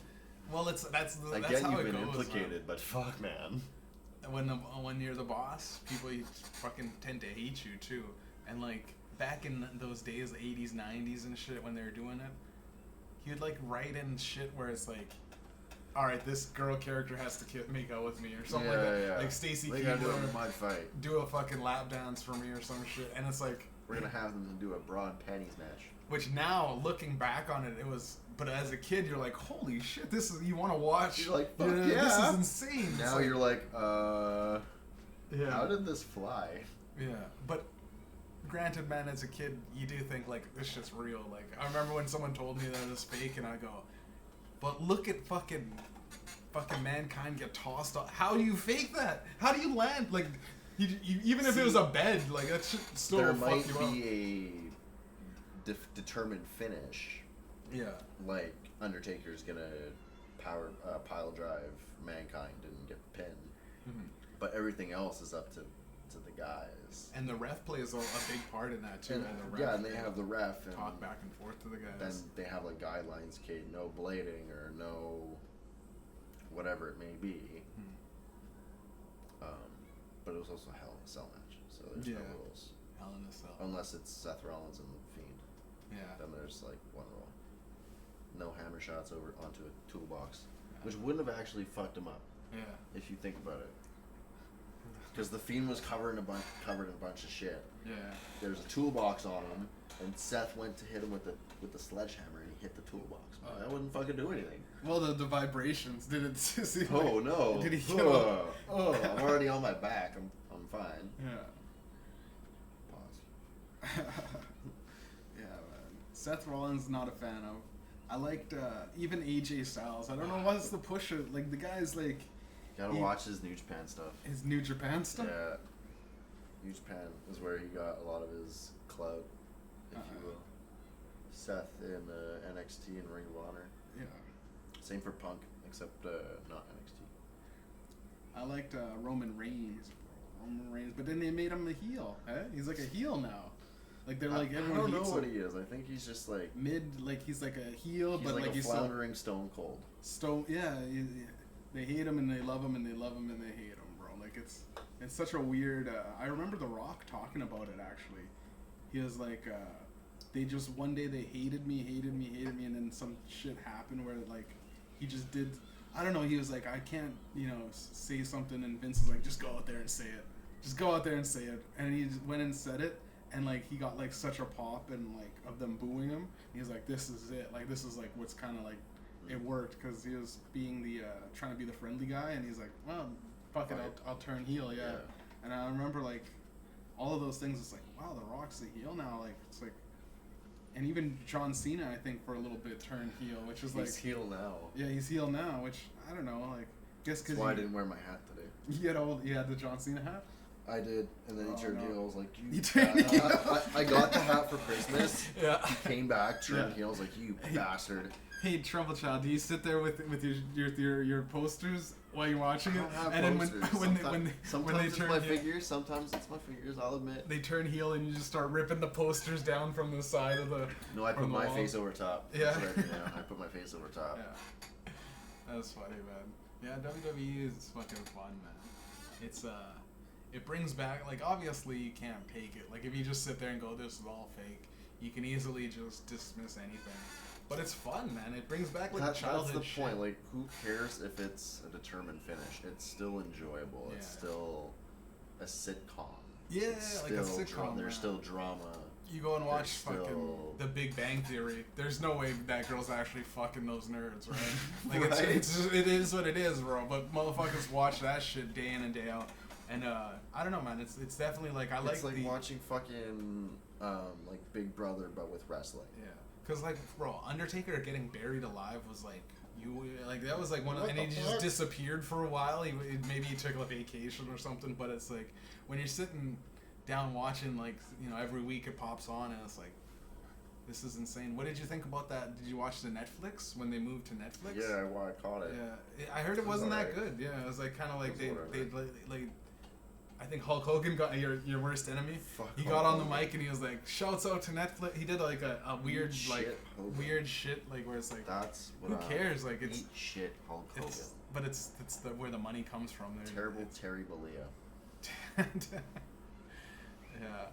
Well, that's I get how you've it been goes, implicated, man. but fuck, man. When you're the boss, people fucking tend to hate you too. And like back in those days, 80s, 90s and shit, when they were doing it, he would like write in shit where it's like, all right, this girl character has to make out with me or something like that. Yeah. Like Stacey Keebler might fight. Do a fucking lap dance for me or some shit, and it's like we're gonna have them do a broad panties match. Which now, looking back on it, it was. But as a kid, you're like, holy shit, this is. You want to watch. You're like, fuck yeah. This is insane. Now you're like, yeah. How did this fly? Yeah. But granted, man, as a kid, you do think, like, this shit's real. Like, I remember when someone told me that it was fake, and I go, but look at fucking Mankind get tossed off. How do you fake that? How do you land? Like, Even if it was a bed, like that shit still there fuck might you up. be a determined finish. Yeah. Like Undertaker's gonna pile drive Mankind and get the pin, but everything else is up to the guys. And the ref plays a big part in that too. And the ref, and they have the ref and talk back and forth to the guys. Then they have like guidelines, okay, no blading or no whatever it may be. But it was also a Hell in a Cell match, so there's no rules. Hell in a Cell. Unless it's Seth Rollins and the Fiend. Yeah. Then there's like one rule. No hammer shots over onto a toolbox, which wouldn't have actually fucked him up. Yeah. If you think about it. Because the Fiend was covered in a bunch of shit. Yeah. There's a toolbox on him, and Seth went to hit him with the sledgehammer, and he hit the toolbox. That wouldn't fucking do anything. Well, the vibrations did it. See, oh no! Did he kill him? I'm already on my back. I'm fine. Yeah. Pause. Yeah, man. Seth Rollins, not a fan of. I liked even AJ Styles. I don't know what's the push. Like the guy's like. Gotta watch his New Japan stuff. His New Japan stuff? Yeah. New Japan is where he got a lot of his clout, if you will. Seth in NXT and Ring of Honor. Yeah. Same for Punk, except not NXT. I liked Roman Reigns. But then they made him a heel. Eh? He's like a heel now. Like they're like everyone. I don't know what he is. I think he's just like he's like a heel, but like he's floundering Stone Cold. They hate him and they love him and they love him and they hate him, bro. Like it's such a weird. I remember The Rock talking about it actually. He was like, they just one day they hated me, and then some shit happened where like he just did. I don't know. He was like, I can't, say something, and Vince is like, just go out there and say it. Just go out there and say it. And he just went and said it, and like he got like such a pop and like of them booing him. He's like, this is it. Like this is like what's kind of like. It worked because he was being the trying to be the friendly guy, and he's like, well, fuck it, I'll turn heel, yeah. And I remember like all of those things. It's like, wow, The Rock's the heel now. Like it's like, and even John Cena, I think for a little bit turned heel, which is like he's heel now. Yeah, he's heel now, which I don't know, like guess because that's why I didn't wear my hat today. You had the John Cena hat. I did, and then he turned heel. I was like, you turned heel. I got the hat for Christmas. Yeah. He came back, turned heel. I was like, you bastard. Hey, TroubleChild, do you sit there with your posters while you're watching it? And then when they turn my figures, sometimes it's my figures. I'll admit. They turn heel and you just start ripping the posters down from the side of the. No, I put my face over top. Yeah. I put my face over top. Yeah. That's funny, man. Yeah, WWE is fucking fun, man. It's it brings back, like, obviously you can't fake it. Like if you just sit there and go, this is all fake, you can easily just dismiss anything. But it's fun, man. It brings back like childhood. That's the point. Like, who cares if it's a determined finish? It's still enjoyable. Yeah. It's still a sitcom. Yeah, like a sitcom. There's still drama. You go and watch fucking The Big Bang Theory. There's no way that girl's actually fucking those nerds, right? Like right? It is what it is, bro. But motherfuckers watch that shit day in and day out. And I don't know, man. It's definitely like It's like watching fucking like Big Brother, but with wrestling. Yeah. Cause like, bro, Undertaker getting buried alive was like that was like one of, and he just disappeared for a while. Maybe he took a vacation or something. But it's like when you're sitting down watching, like, every week it pops on, and it's like, this is insane. What did you think about that? Did you watch the Netflix when they moved to Netflix? Yeah, I caught it. Yeah, I heard it wasn't that good. Yeah, it was like kind of like they like. I think Hulk Hogan got your worst enemy. He got on the mic and he was like, "Shouts out to Netflix." He did like a weird weird shit, like where it's like, that's what who cares? Like it's shit, Hulk Hogan. But it's where the money comes from. Terrible Terry Bollea. Yeah,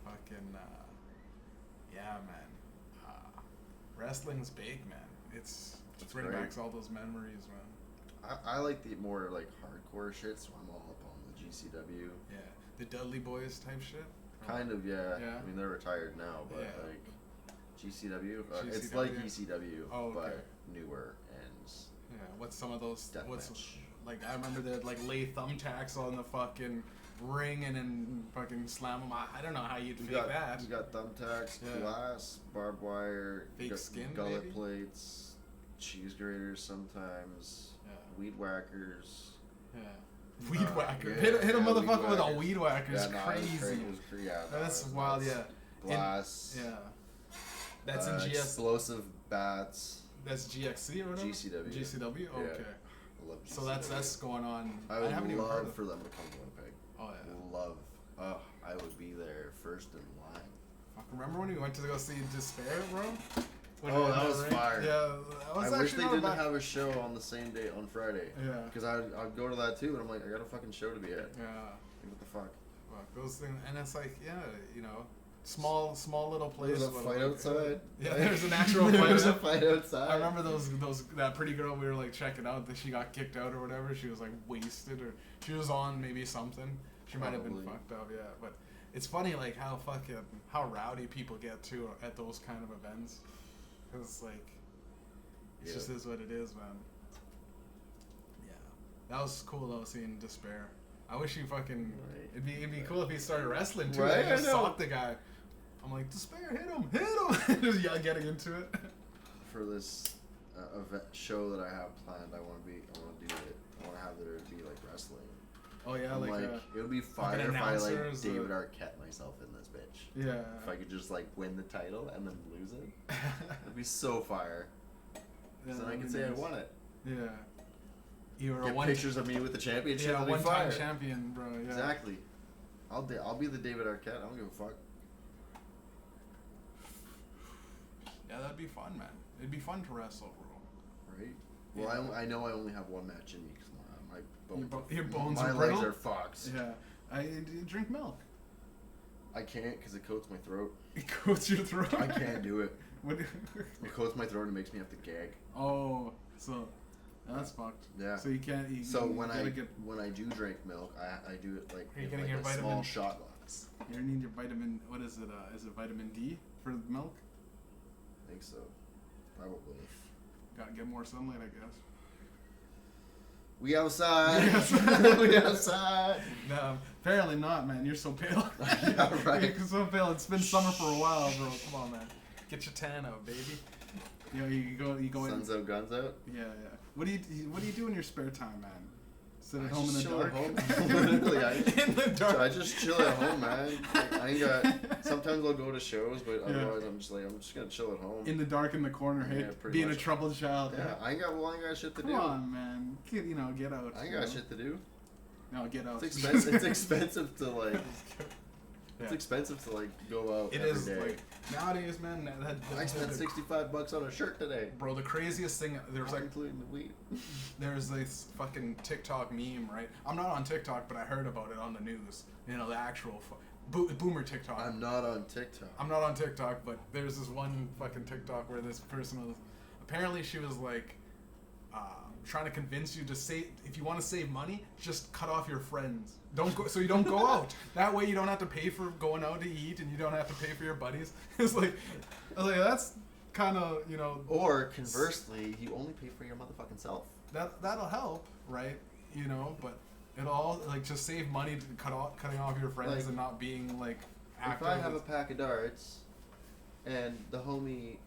fucking yeah, man. Wrestling's big, man. It's bringing back all those memories, man. I like the more like hardcore shit, so I'm all up on the GCW. Yeah, the Dudley Boys type shit. Kind of, yeah. I mean, they're retired now, but like GCW, it's like ECW, but newer and. Yeah, what's some of those? What's like? I remember they'd like lay thumbtacks on the fucking ring and then fucking slam them. I don't know how you'd fake that. You got thumbtacks, glass, barbed wire, fake skin, gullet maybe? Plates, cheese graters sometimes, weed whackers. Yeah. Weed whacker. Hit a motherfucker with a weed whacker. It's crazy. That's wild. Yeah. Blast. Yeah. That's in GS. Explosive bats. That's GXC or whatever. GCW. GCW. Yeah. Okay. I love GCW. So that's going on. I would love for them to come to Winnipeg. Oh yeah. Love. Oh, I would be there first in line. Fuck, remember when we went to go see Despair, bro? That was fire. Yeah, that was I wish they didn't have a show on the same day on Friday. Yeah. Because I'd go to that too, and I'm like, I got a fucking show to be at. Yeah. Like, what the fuck? Fuck, those things, and it's like, yeah, you know, small little place. There's a fight outside. Yeah, there's an actual fight. There's a fight outside. I remember that pretty girl we were like checking out that she got kicked out or whatever. She was like wasted, or she was on maybe something. She might have been fucked up, yeah. But it's funny like how rowdy people get to at those kind of events. Cause like, it just is what it is, man. Yeah, that was cool though, seeing Despair. I wish you fucking. Right. It'd be cool if he started wrestling too. Right, I just socked the guy. I'm like, Despair, hit him, just getting into it. For this event show that I have planned, I want to do it. I want to have there be like wrestling. Oh yeah, it would be fire if I like David Arquette myself in this bitch. Yeah. If I could just like win the title and then lose it, it'd be so fire. Yeah, then I can say I won it. Yeah. You were Get pictures of me with the championship. Yeah, one-time champion, bro. Yeah. Exactly. I'll be the David Arquette. I don't give a fuck. Yeah, that'd be fun, man. It'd be fun to wrestle, bro. Right. Well, yeah. I know I only have one match in me because your bones my are legs are fucked. Yeah. I drink milk. I can't because it coats my throat. It coats your throat? I can't do it. What? It coats my throat and makes me have to gag. Oh, so that's fucked. Yeah. So you can't. When I do drink milk, I do it like in like your a small shot glass. You need your vitamin. What is it? Is it vitamin D for the milk? I think so. Probably. Gotta get more sunlight, I guess. We outside. We outside. No, apparently not, man. You're so pale. Yeah, right. You're so pale. It's been summer for a while, bro. Come on, man. Get your tan out, baby. You know, you go. Suns out, guns out. Yeah, yeah. What do you do in your spare time, man? Sit at home in the dark. Literally, in the dark. I just chill at home, man. Like, I ain't got. Sometimes I'll go to shows, but otherwise I'm just gonna chill at home. In the dark, in the corner, hey, being a troubled child. Yeah, I ain't got shit to do. Come on, man. Get out. I ain't got shit to do. No, get out. It's expensive. It's expensive to like. It's expensive to like go out. It is like nowadays, man. I spent $65 on a shirt today, bro. The craziest thing there's like including the weed. There's this fucking TikTok meme, right? I'm not on TikTok, but I heard about it on the news. You know, the actual boomer TikTok. I'm not on TikTok. I'm not on TikTok, but there's this one fucking TikTok where this person was. Apparently, she was like. Trying to convince you to save. If you want to save money, just cut off your friends. Don't go, so you don't go out. That way, you don't have to pay for going out to eat, and you don't have to pay for your buddies. It's like, I was like, that's kind of Or conversely, you only pay for your motherfucking self. That'll help, right? But it'll all like just save money to cutting off your friends like, and not being like. Active. If I have a pack of darts, and the homie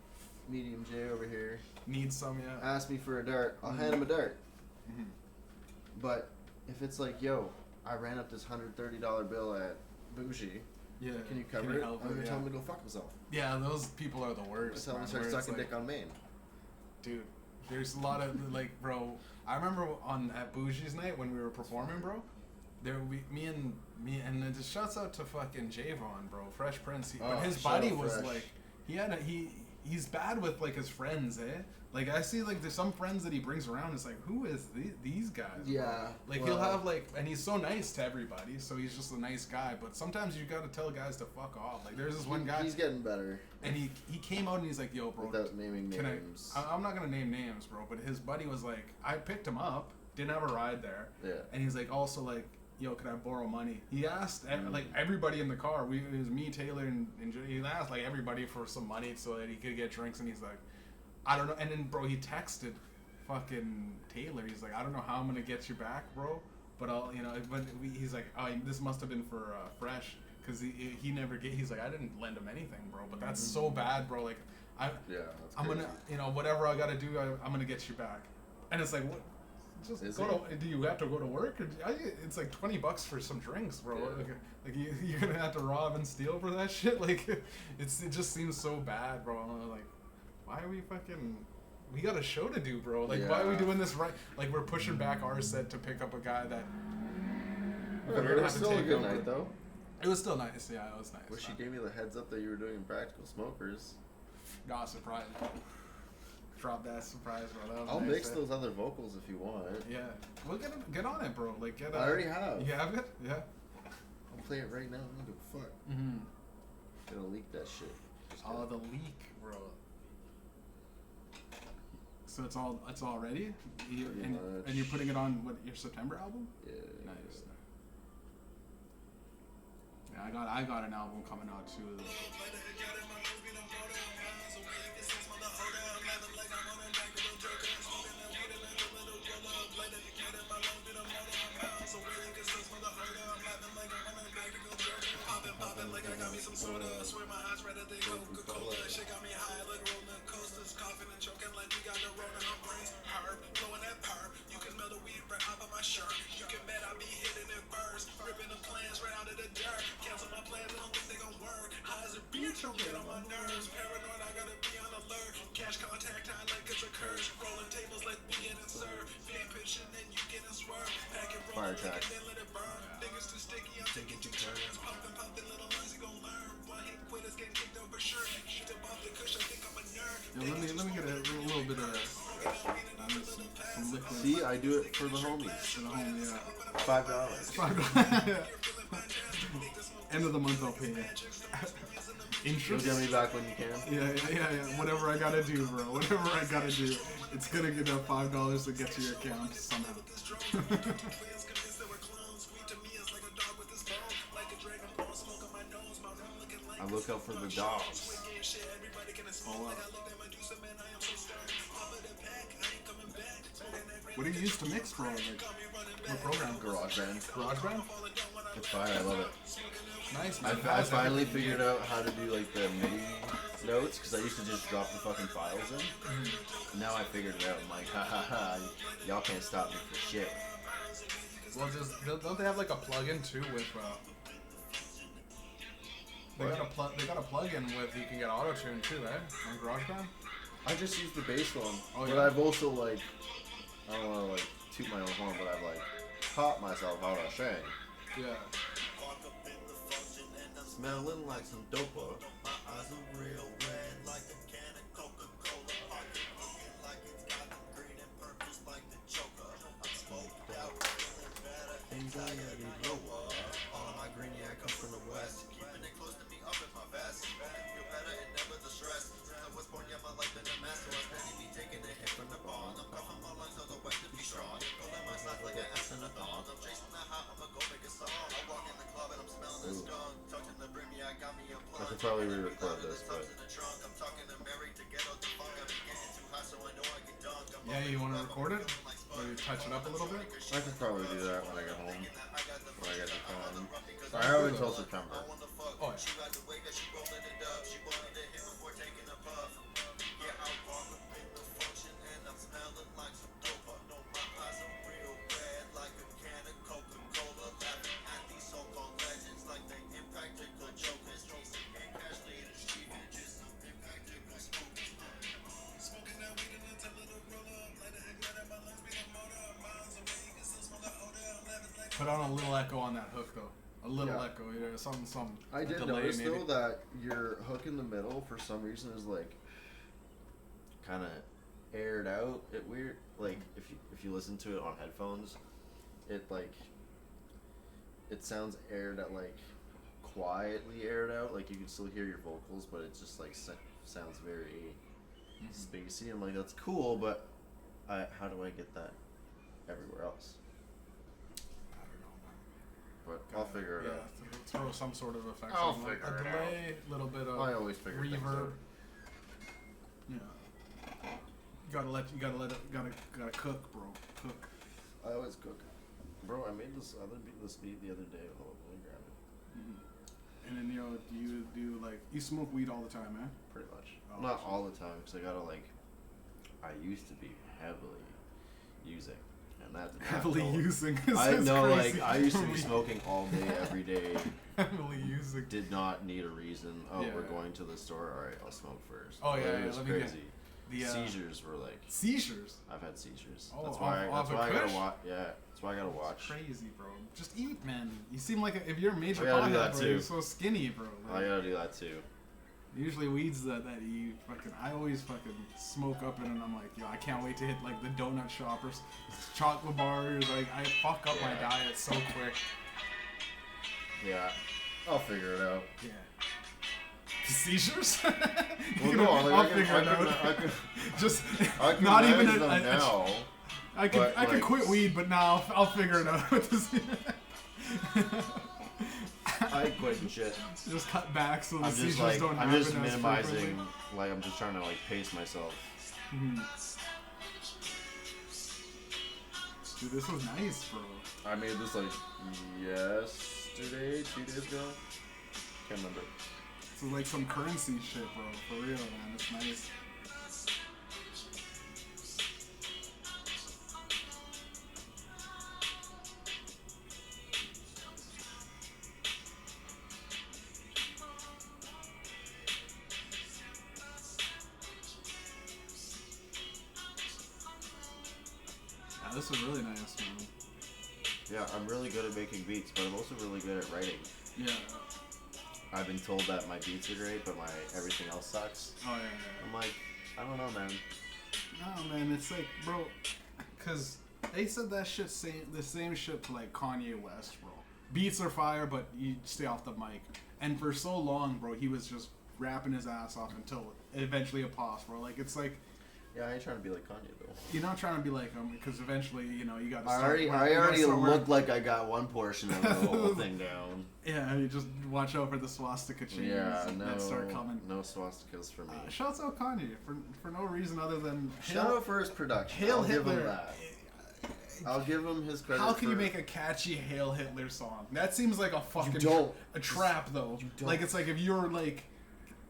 Mediumjay over here needs some, ask me for a dart, I'll hand him a dart. Mm-hmm. But if it's like, yo, I ran up this $130 bill at Bougie. Yeah. Can you cover it? I'm gonna tell him to go fuck himself. Yeah, those people are the worst. Tell him to start sucking dick on Maine. Dude, there's a lot of like, bro. I remember at Bougie's night when we were performing, bro. Me and just shouts out to fucking Javon, bro. Fresh Prince. But his buddy was Fresh. Like, he's bad with like his friends, eh? Like I see like there's some friends that he brings around. It's like, who is these guys? Yeah. Bro? Like he'll have like, and he's so nice to everybody. So he's just a nice guy. But sometimes you gotta tell guys to fuck off. Like there's this one guy. He's getting better. And he came out and he's like, yo, bro. Without naming names. I'm not gonna name names, bro. But his buddy was like, I picked him up. Didn't have a ride there. Yeah. And he's like, also like, yo, could I borrow money? He asked like everybody in the car. It was me, Taylor, and he asked like everybody for some money so that he could get drinks. And he's like, I don't know. And then bro, he texted fucking Taylor. He's like, I don't know how I'm gonna get you back, bro. But I'll, But he's like, oh, this must have been for Fresh, because he never get. He's like, I didn't lend him anything, bro. But that's so bad, bro. Like, I'm gonna, whatever I gotta do, I'm gonna get you back. And it's like, what? Just go to. Do you have to go to work? Or it's like $20 for some drinks, bro. Yeah. Like you're gonna have to rob and steal for that shit. Like it just seems so bad, bro. Like, why are we fucking? We got a show to do, bro. Like, why are we doing this right? Like, we're pushing back our set to pick up a guy that. It was still a good night, though. It was still nice. Yeah, it was nice. Wish you gave me the heads up that you were doing Practical Smokers. Nah, surprise. Drop that surprise, bro. I'll mix those other vocals if you want. Yeah, we'll get on it, bro. Like I already have. You have it? Yeah. I'll play it right now. I don't give a fuck. Gonna leak that shit. Oh, the leak, bro. So it's all ready. And you're putting it on your September album? Yeah. Nice. Yeah, I got an album coming out too. Fire track. Yeah, let me get a little bit of some liquid. See, I do it for the homies. For the homies, yeah. $5. End of the month, I'll pay you. Interest. You'll get me back when you can. Yeah. Whatever I gotta do, bro. Whatever I gotta do. It's gonna get that $5 to get to your account somehow. I look out for the dogs. Oh, wow. What do you use to mix, bro? Like, what program? GarageBand? It's fire. I love it. Nice. I finally figured out how to do like the MIDI notes because I used to just drop the fucking files in. Now I figured it out. I'm like, ha, y'all can't stop me for shit. Well, don't they have like a plug-in too with? They got a plug-in with you can get auto-tune too, right? On GarageBand. I just use the bass one, but yeah. I've also like, I don't want to like toot my own horn, but I've like taught myself how to sing. Yeah. Smelling like some dopa. My eyes are real red like a can of Coca-Cola. Pocket looking like it's got green and purples like the Joker. I'm smoked out, feeling better, anxiety lower. All of my green, yeah, I come from the west. Keeping it close to me up in my vest. Feel better and never the stress. Since I was born, yeah, my life been a mess. So I steady be taking a hit from the ball. I'm coughing my lungs otherwise to be strong. Pulling my slides like an ass in a thong. I'm chasing the hot, I'ma go make a song. I walk in the club and I'm smelling the skunk. Touching the brim, yeah, I got me a plug. I could probably re-record this, but... I'm talking to Mary to get out the funk. I'm getting too hot, so I know I can dunk. Yeah, you want to record it? Or you touch it up a little bit? I could probably do that when I get home. When I get to home. I have until September. Oh, yeah. Put on a little echo on that hook, though. A little echo, some. I did notice though that your hook in the middle, for some reason, is like kind of aired out. It weird. Like if you listen to it on headphones, it sounds aired at like quietly aired out. Like you can still hear your vocals, but it just like sounds very spacey. I'm like, that's cool, but how do I get that everywhere else? But I'll figure it out. Throw some sort of effect. I'll figure it out. A delay, little bit of I always figure reverb. Yeah. You gotta cook, bro. Cook. I always cook. Bro, I made this beat the other day. Oh, let me grab it. And then do you do like you smoke weed all the time, man? Pretty much. Oh, not all the time, because I used to be heavily using, That did not heavily using. I know, like I used to be smoking all day, every day. Heavily using. Did not need a reason. Oh, Yeah. we're going to the store. All right, I'll smoke first. Oh yeah, it was crazy. The seizures were like seizures. I've had seizures. Oh, that's why I gotta watch. Yeah, that's why I gotta watch. That's crazy, bro. Just eat, man. You seem like if you're a major pothead, bro, you're so skinny, bro. Like, I gotta do that too. Usually weeds that you fucking. I always fucking smoke up in, and I'm like, yo, I can't wait to hit like the donut shop or chocolate bars. Like I fuck up my diet so quick. Yeah, I'll figure it out. Yeah. Seizures? Well, no, like, I'll figure it out. I could, just I can not even them now. I could quit weed, but now I'll figure it out. I quit and shit. Just cut back so the seizures like, don't I'm happen. just minimizing. Like I'm just trying to like pace myself. Mm-hmm. Dude, this was nice, bro. I made this like yesterday, 2 days ago. Can't remember. This is like some currency shit, bro. For real, man. It's nice. Yeah, this is really nice, man. Yeah, I'm really good at making beats, but I'm also really good at writing. Yeah. I've been told that my beats are great, but my everything else sucks. Oh, yeah. I'm like, I don't know, man. No, man, it's like, bro, because they said that shit, the same shit to, like, Kanye West, bro. Beats are fire, but you stay off the mic. And for so long, bro, he was just rapping his ass off until eventually a pause, bro. Like, it's like... Yeah, I ain't trying to be like Kanye, though. You're not trying to be like him, because eventually, you know, you gotta I start... already look like I got one portion of the whole thing down. Yeah, you just watch out for the swastika chains that start coming. No swastikas for me. Shouts out Kanye for no reason other than... Shout out for his production. Hail Hitler. Give him that. I'll give him his credit. How can you make a catchy Hail Hitler song? That seems like a fucking a trap, though. Like, it's like if you're like...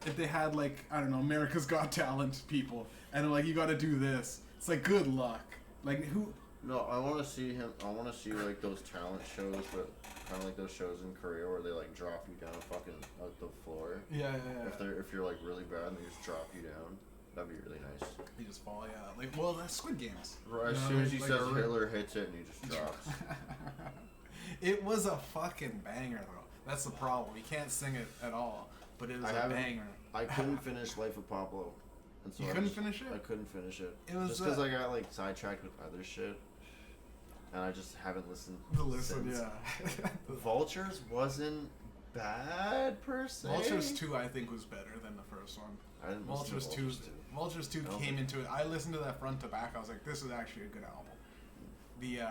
If they had, like, I don't know, America's Got Talent people, and they're like, you gotta do this. It's like, good luck. Like, who... No, I want to see him. I want to see, like, those talent shows, but kind of like those shows in Korea where they, like, drop you down fucking out the floor. Yeah. If you're, like, really bad and they just drop you down, that'd be really nice. You just fall, yeah. Like, well, that's Squid Games. Right, as soon as he says Hitler hits it and he just drops. It was a fucking banger, though. That's the problem. You can't sing it at all. But it was a banger. I couldn't finish Life of Pablo. And so you couldn't finish it? I couldn't finish it. It was just because I got like sidetracked with other shit. And I just haven't listened since. Yeah. Vultures wasn't bad per se. Vultures 2 I think was better than the first one. I didn't listen to Vultures 2 came into it. I listened to that front to back. I was like, this is actually a good album. The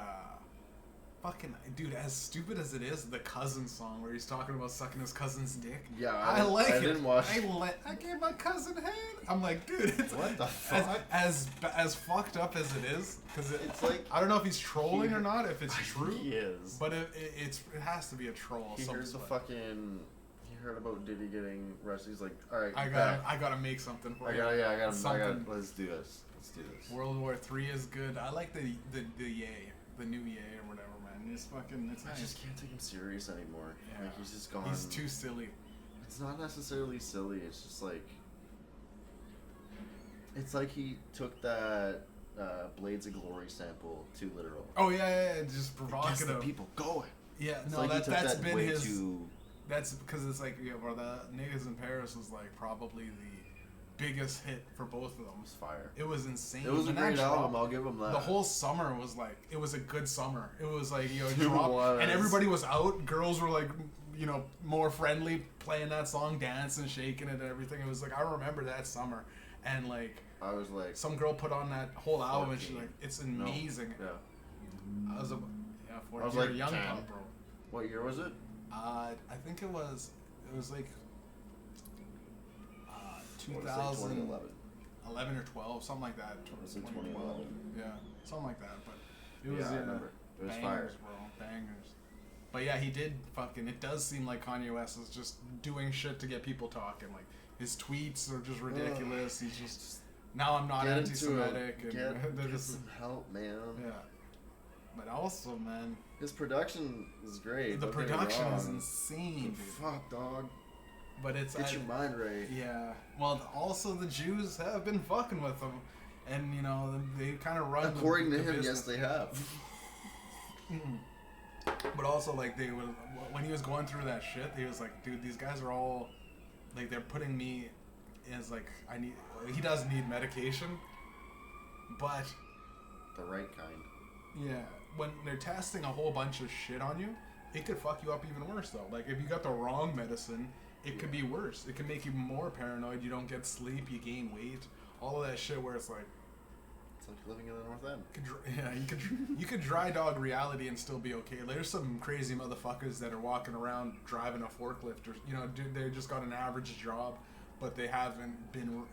fucking dude, as stupid as it is, the cousin song where he's talking about sucking his cousin's dick. Yeah, I like it. I didn't watch. I gave my cousin head. I'm like, dude, it's what the fuck? As fucked up as it is, because it's like I don't know if he's trolling or not, if it's true. He is, but it has to be a troll. He heard the fucking. He heard about Diddy getting arrested. He's like, all right, I gotta make something for you. I got. Let's do this. World War III is good. I like the Ye, the new Ye or whatever. It's nice. I just can't take him serious anymore. Yeah. Like, he's just gone. He's too silly. It's not necessarily silly. It's just like... It's like he took that Blades of Glory sample too literal. Oh, yeah. Just provocative. Gets the people going. Yeah, it's no, like that's been his... Too... That's because it's like, yeah, bro, the Niggas in Paris was like probably the biggest hit for both of them. It was fire. It was insane. It was a great album. I'll give them that. The whole summer was like, it was a good summer. It was like, you know, drop, and everybody was out. Girls were like, you know, more friendly, playing that song, dancing, shaking it, and everything. It was like, I remember that summer, and like, I was like, some girl put on that whole album, and she's like, it's amazing. No. Yeah. I was 14. I was like young 10. pop, bro. What year was it? I think it was like 2011 or 12, something like that. 2011. Yeah, something like that. But it was, I remember. It was bangers, fire, bro, bangers. But yeah, he did fucking. It does seem like Kanye West is just doing shit to get people talking. Like his tweets are just ridiculous. He's just now I'm not anti-Semitic. Get some help, man. Yeah. But also, man, his production is great. The production is insane, dude. Fuck, dog. But it's get your mind right. Yeah. Well, also the Jews have been fucking with him, and you know they kind of run. According to him, business. Yes, they have. But also, like they would when he was going through that shit, he was like, dude, these guys are all like they're putting me as like I need. He does need medication, but the right kind. Yeah. When they're testing a whole bunch of shit on you, it could fuck you up even worse though. Like if you got the wrong medicine, it could be worse. It could make you more paranoid. You don't get sleep. You gain weight. All of that shit. Where it's like living in the North End. Yeah, you could dry dog reality and still be okay. There's some crazy motherfuckers that are walking around driving a forklift, or they just got an average job, but they haven't been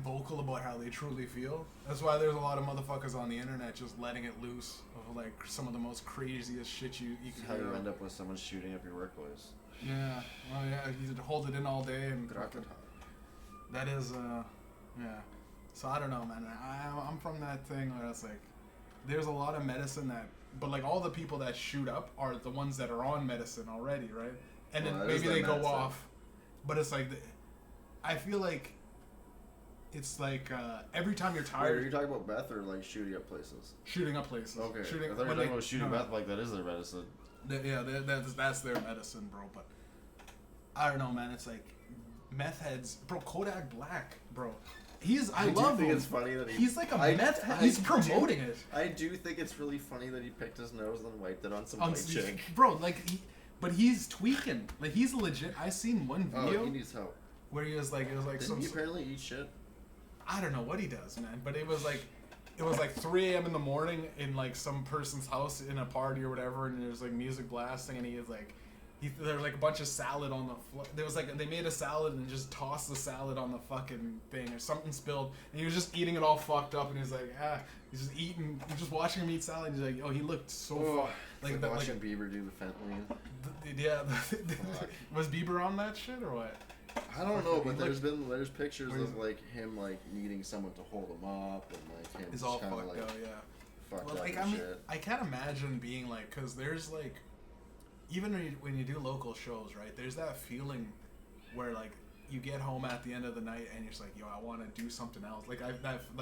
vocal about how they truly feel. That's why there's a lot of motherfuckers on the internet just letting it loose of like some of the most craziest shit you can how you end up with someone shooting up your workplace. Yeah. Well, yeah, you hold it in all day and that is yeah. So I don't know, man. I'm from that thing where it's like there's a lot of medicine but like all the people that shoot up are the ones that are on medicine already, right? And then maybe they go off, but it's like I feel like it's like every time you're tired. Wait, are you talking about meth or like shooting up places? Shooting up places. Okay. I thought you were talking about shooting meth like that is their medicine. That's their medicine, bro. But I don't know, man. It's like meth heads, bro. Kodak Black, bro. I love him. It's funny that he's like a meth head. He's promoting it. I do think it's really funny that he picked his nose and wiped it on some white chick. Bro, like but he's tweaking. Like he's legit. I seen one video. Oh, he needs help. Where he was like, Didn't he apparently eat shit? I don't know what he does, man. But it was like 3 a.m. in the morning in like some person's house in a party or whatever, and there's like music blasting, and he is like. There's like a bunch of salad on the floor. There was like they made a salad and just tossed the salad on the fucking thing, or something spilled, and he was just eating it all fucked up. And he's like, he's just eating, he's just watching him eat salad. And he's like, oh, he looked so like watching Bieber do the fentanyl. Yeah, was Bieber on that shit or what? I don't know, but there's pictures of like him like needing someone to hold him up and like him. He's all fucked like, up, yeah. Fucked up like shit. I can't imagine being like, cause there's like. Even when you do local shows, right? There's that feeling where like you get home at the end of the night and you're just like, yo, I want to do something else. Like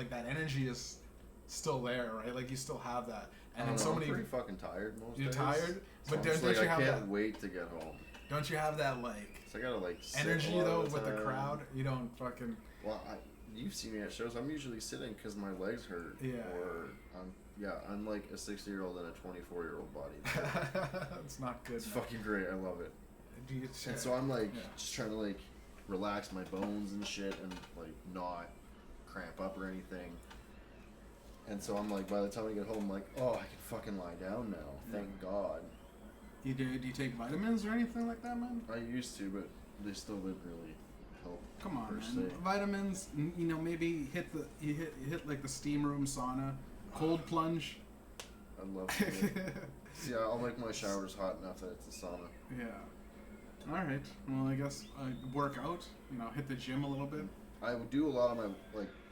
that energy is still there, right? Like you still have that. And then so many. I'm pretty fucking tired most days. You're tired, but don't you have that? I can't wait to get home. Don't you have that like? So I gotta like energy though with the crowd. You don't fucking. Well, you've seen me at shows. I'm usually sitting because my legs hurt. Yeah. Or I'm like a 60-year-old in a 24-year-old body. It's not good. It's fucking great. I love it. And so I'm like just trying to like relax my bones and shit and like not cramp up or anything. And so I'm like, by the time I get home, I'm like, oh, I can fucking lie down now. Thank God. Do you take vitamins or anything like that, man? I used to, but they still didn't really help. Come on, man. Vitamins, you know, maybe hit like the steam room sauna. Cold plunge. I love it. Yeah, I'll make my showers hot enough that it's a sauna. Yeah. All right. Well, I guess work out. You know, hit the gym a little bit. I would do a lot of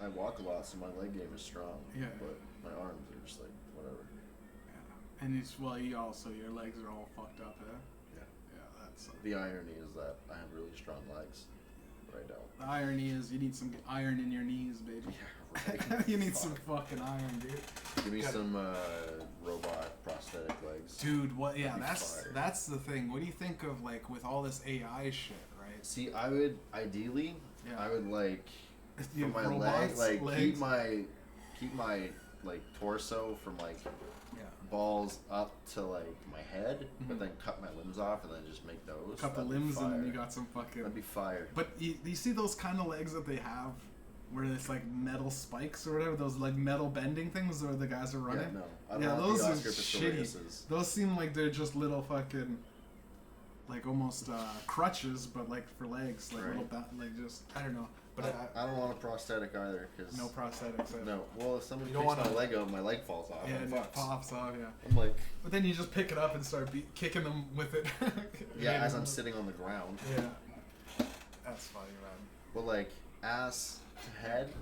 I walk a lot, so my leg game is strong. Yeah. But my arms are just like whatever. Yeah. And your legs are all fucked up, eh? Yeah. Yeah, that's. The irony is that I have really strong legs, but I don't. The irony is you need some iron in your knees, baby. Yeah. Right. You need some fucking iron, dude. Give me some robot prosthetic legs. Dude, what? Yeah, that's the thing. What do you think of like with all this AI shit, right? See, I would ideally, I would like for my legs, keep my like torso from like balls up to like my head, but then cut my limbs off and then just make those. Cut the limbs and then you got some fucking. That'd be fire. But you see those kind of legs that they have? Where it's like metal spikes or whatever, those like metal bending things where the guys are running. Yeah, no. I don't those are shitty. Those seem like they're just little fucking, like almost crutches, but like for legs, like little, like just I don't know. But I don't want a prosthetic either, cause no prosthetics. Either. No. Well, if somebody picks my leg up, my leg falls off. Yeah, it pops off. Yeah. I'm like. But then you just pick it up and start kicking them with it. Yeah, as I'm sitting on the ground. Yeah. That's funny, man. Well, like ass. Head.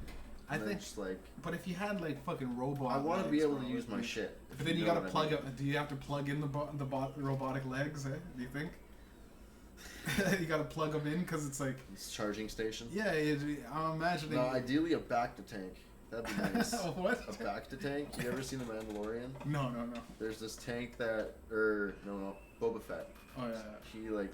I think just like. But if you had like fucking robot, I want to be able to use my shit. But then you gotta plug up. Do you have to plug in the robotic legs? Do you think? You gotta plug them in because it's like it's charging station. Yeah, I'm imagining. No, ideally a back to tank. That'd be nice. What? A back to tank. You ever seen The Mandalorian? No. There's this tank that, Boba Fett. Oh yeah. He like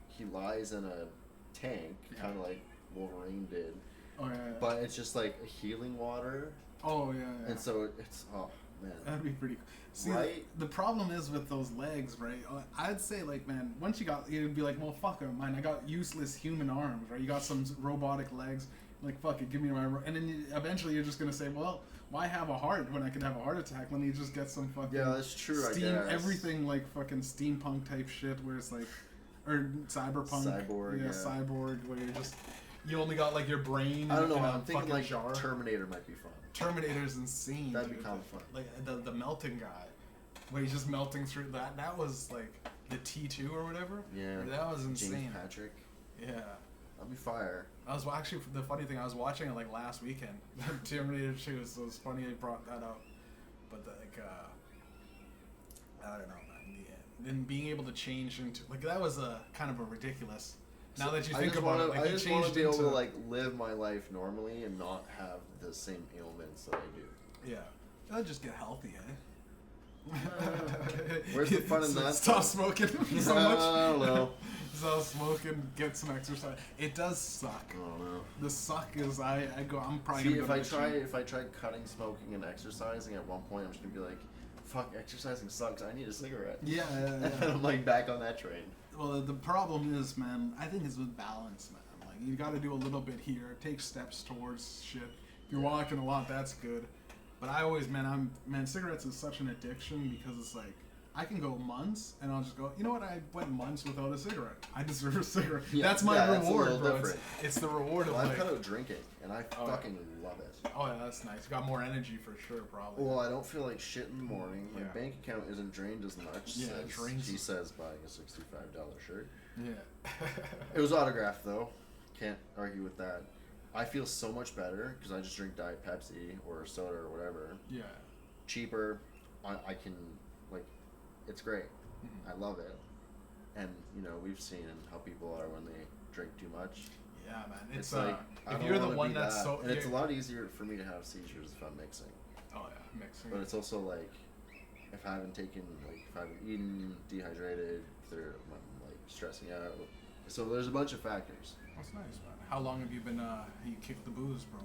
he lies in a tank, kind of like Wolverine did. Oh yeah. But it's just like healing water. Oh yeah. And so it's man. That'd be pretty cool. See, right? The problem is with those legs, right? I'd say, like, man, once you'd be like, well, fuck it, man, I got useless human arms, right? You got some robotic legs, like, fuck it, give me my... And then eventually you're just gonna say, well, why have a heart when I could have a heart attack? Let me just get some fucking... Yeah, that's true, I guess. Everything, like, fucking steampunk type shit, where it's like... Or cyberpunk. Cyborg, yeah. Cyborg, where you're just... You only got, like, your brain... I don't know, I'm thinking, like, jar. Terminator might be fun. Terminator's insane. That'd be kind of fun. Like the melting guy, where he's just melting through that. That was like the T2 or whatever. Yeah. That was insane. James Patrick. Yeah. That'd be fire. I was actually the funny thing. I was watching it like last weekend. Terminator 2. So it was funny they brought that up. But I don't know, man. Then being able to change into like that was a kind of a ridiculous. Now that you think about it, like, I just want to be able to like live my life normally and not have the same ailments that I do. Yeah, I'll just get healthy, eh? Where's the fun in that? Stop smoking so much. I don't know. Stop smoking, get some exercise. It does suck. I don't know. The suck is I'm probably See, gonna if I try cutting smoking and exercising at one point, I'm just gonna be like, fuck, exercising sucks. I need a cigarette. Yeah. And I'm like back on that train. Well, the problem is, man, I think it's with balance, man. Like, you got to do a little bit here, take steps towards shit. If you're walking a lot, that's good. But I always, man, cigarettes is such an addiction because it's like, I can go months and I'll just go, you know what, I went months without a cigarette. I deserve a cigarette. Yeah, that's my reward, bro. It's the reward of I've cut out drinking and I fucking love it. Oh yeah, that's nice. You got more energy for sure, probably. Well, I don't feel like shit in the morning. My bank account isn't drained as much as he says buying a $65 shirt. Yeah. It was autographed though. Can't argue with that. I feel so much better because I just drink Diet Pepsi or soda or whatever. Yeah. Cheaper. I can, like, it's great. Mm-hmm. I love it. And, we've seen how people are when they drink too much. Yeah, man. It's like, if you're the one that's so... And it's a lot easier for me to have seizures if I'm mixing. Oh, yeah, mixing. But it's also, like, if I haven't eaten, dehydrated, I'm, like, stressing out. So there's a bunch of factors. That's nice, man. How long have you been, you kicked the booze, bro?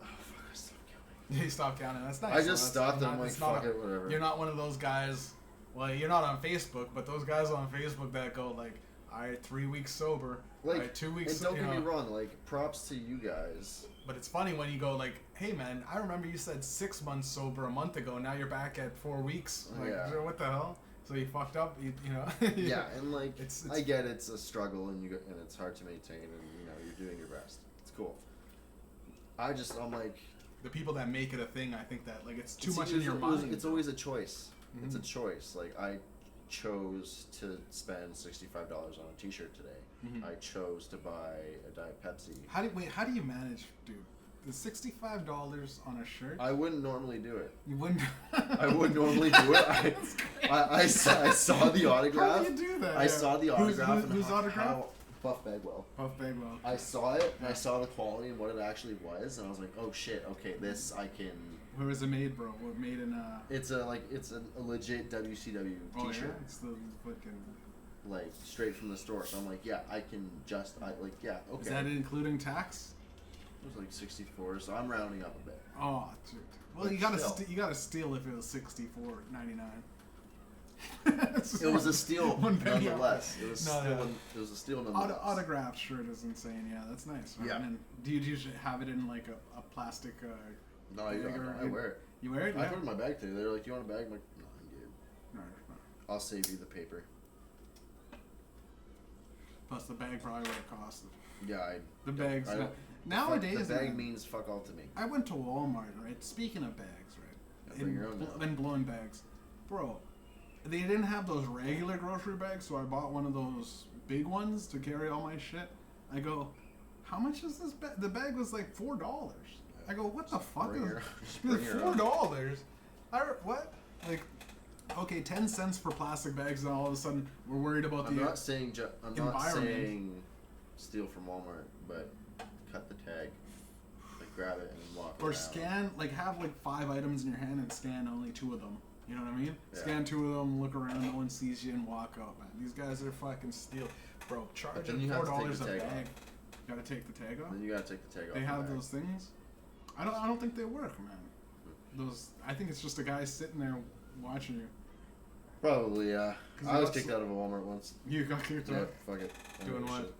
Oh, fuck, I stopped counting. You stopped counting. That's nice. I just stopped and I'm like, fuck it, whatever. You're not one of those guys... Well, you're not on Facebook, but those guys on Facebook that go, like, all right, 3 weeks sober, like, all right, 2 weeks sober. And don't get me wrong, like, props to you guys. But it's funny when you go, like, hey, man, I remember you said 6 months sober a month ago, now you're back at 4 weeks. Like, what the hell? So you fucked up, you know? Yeah, and, like, I get it's a struggle, and it's hard to maintain, and, you're doing your best. It's cool. I'm like... The people that make it a thing, I think that, like, it's too much in your mind. It's always a choice. Mm-hmm. It's a choice. Like, I chose to spend $65 on a t-shirt today. Mm-hmm. I chose to buy a Diet Pepsi. How do you manage, dude? The $65 on a shirt? I wouldn't normally do it. You wouldn't? I wouldn't normally do it. I saw the autograph. How do you do that? I saw the autograph. Whose autograph? Buff Bagwell. Buff Bagwell. I saw it, and I saw the quality and what it actually was, and I was like, oh shit, okay, this I can... Where was it made, bro? What made in It's a legit WCW t-shirt. Yeah? It's the fucking... Like, straight from the store. So I'm like, yeah, okay. Is that including tax? It was like 64, so I'm rounding up a bit. Oh, dude. Well, you gotta steal if it was $64.99. It was a steal nonetheless. It was a steal nonetheless. Autographed shirt is insane. Yeah, that's nice. Right? Yeah. And do you usually have it in like a plastic? No, I wear it. You wear it? I put it in my bag today. They're like, "Do you want a bag?" I'm like, "No, I'm good." No. I'll save you the paper. Plus the bag probably would have costed. Yeah, the bags. Nowadays, the bag means fuck all to me. I went to Walmart, right? Speaking of bags, right? Bring your own and blowing bags, bro. They didn't have those regular grocery bags, so I bought one of those big ones to carry all my shit. I go, how much is this bag? The bag was like $4. I go, what the fuck Bring is her- $4? What? Like, okay, 10 cents for plastic bags, and all of a sudden we're worried about I'm the not saying environment. steal from Walmart, but cut the tag, like grab it and walk Or around. scan, like have like 5 items in your hand and scan only 2 of them. You know what I mean? Yeah. Scan 2 of them, look around, no one sees you, and walk out, man. These guys are fucking steal. Bro, charge then you have to take $4 the a tag bag. off. Gotta take the tag off? Then you gotta take the tag off. They the have bag. those things? I don't think they work, man. I think it's just a guy sitting there watching you. Probably, yeah. I was kicked out of a Walmart once. You got kicked Yeah, out? fuck it. Doing what?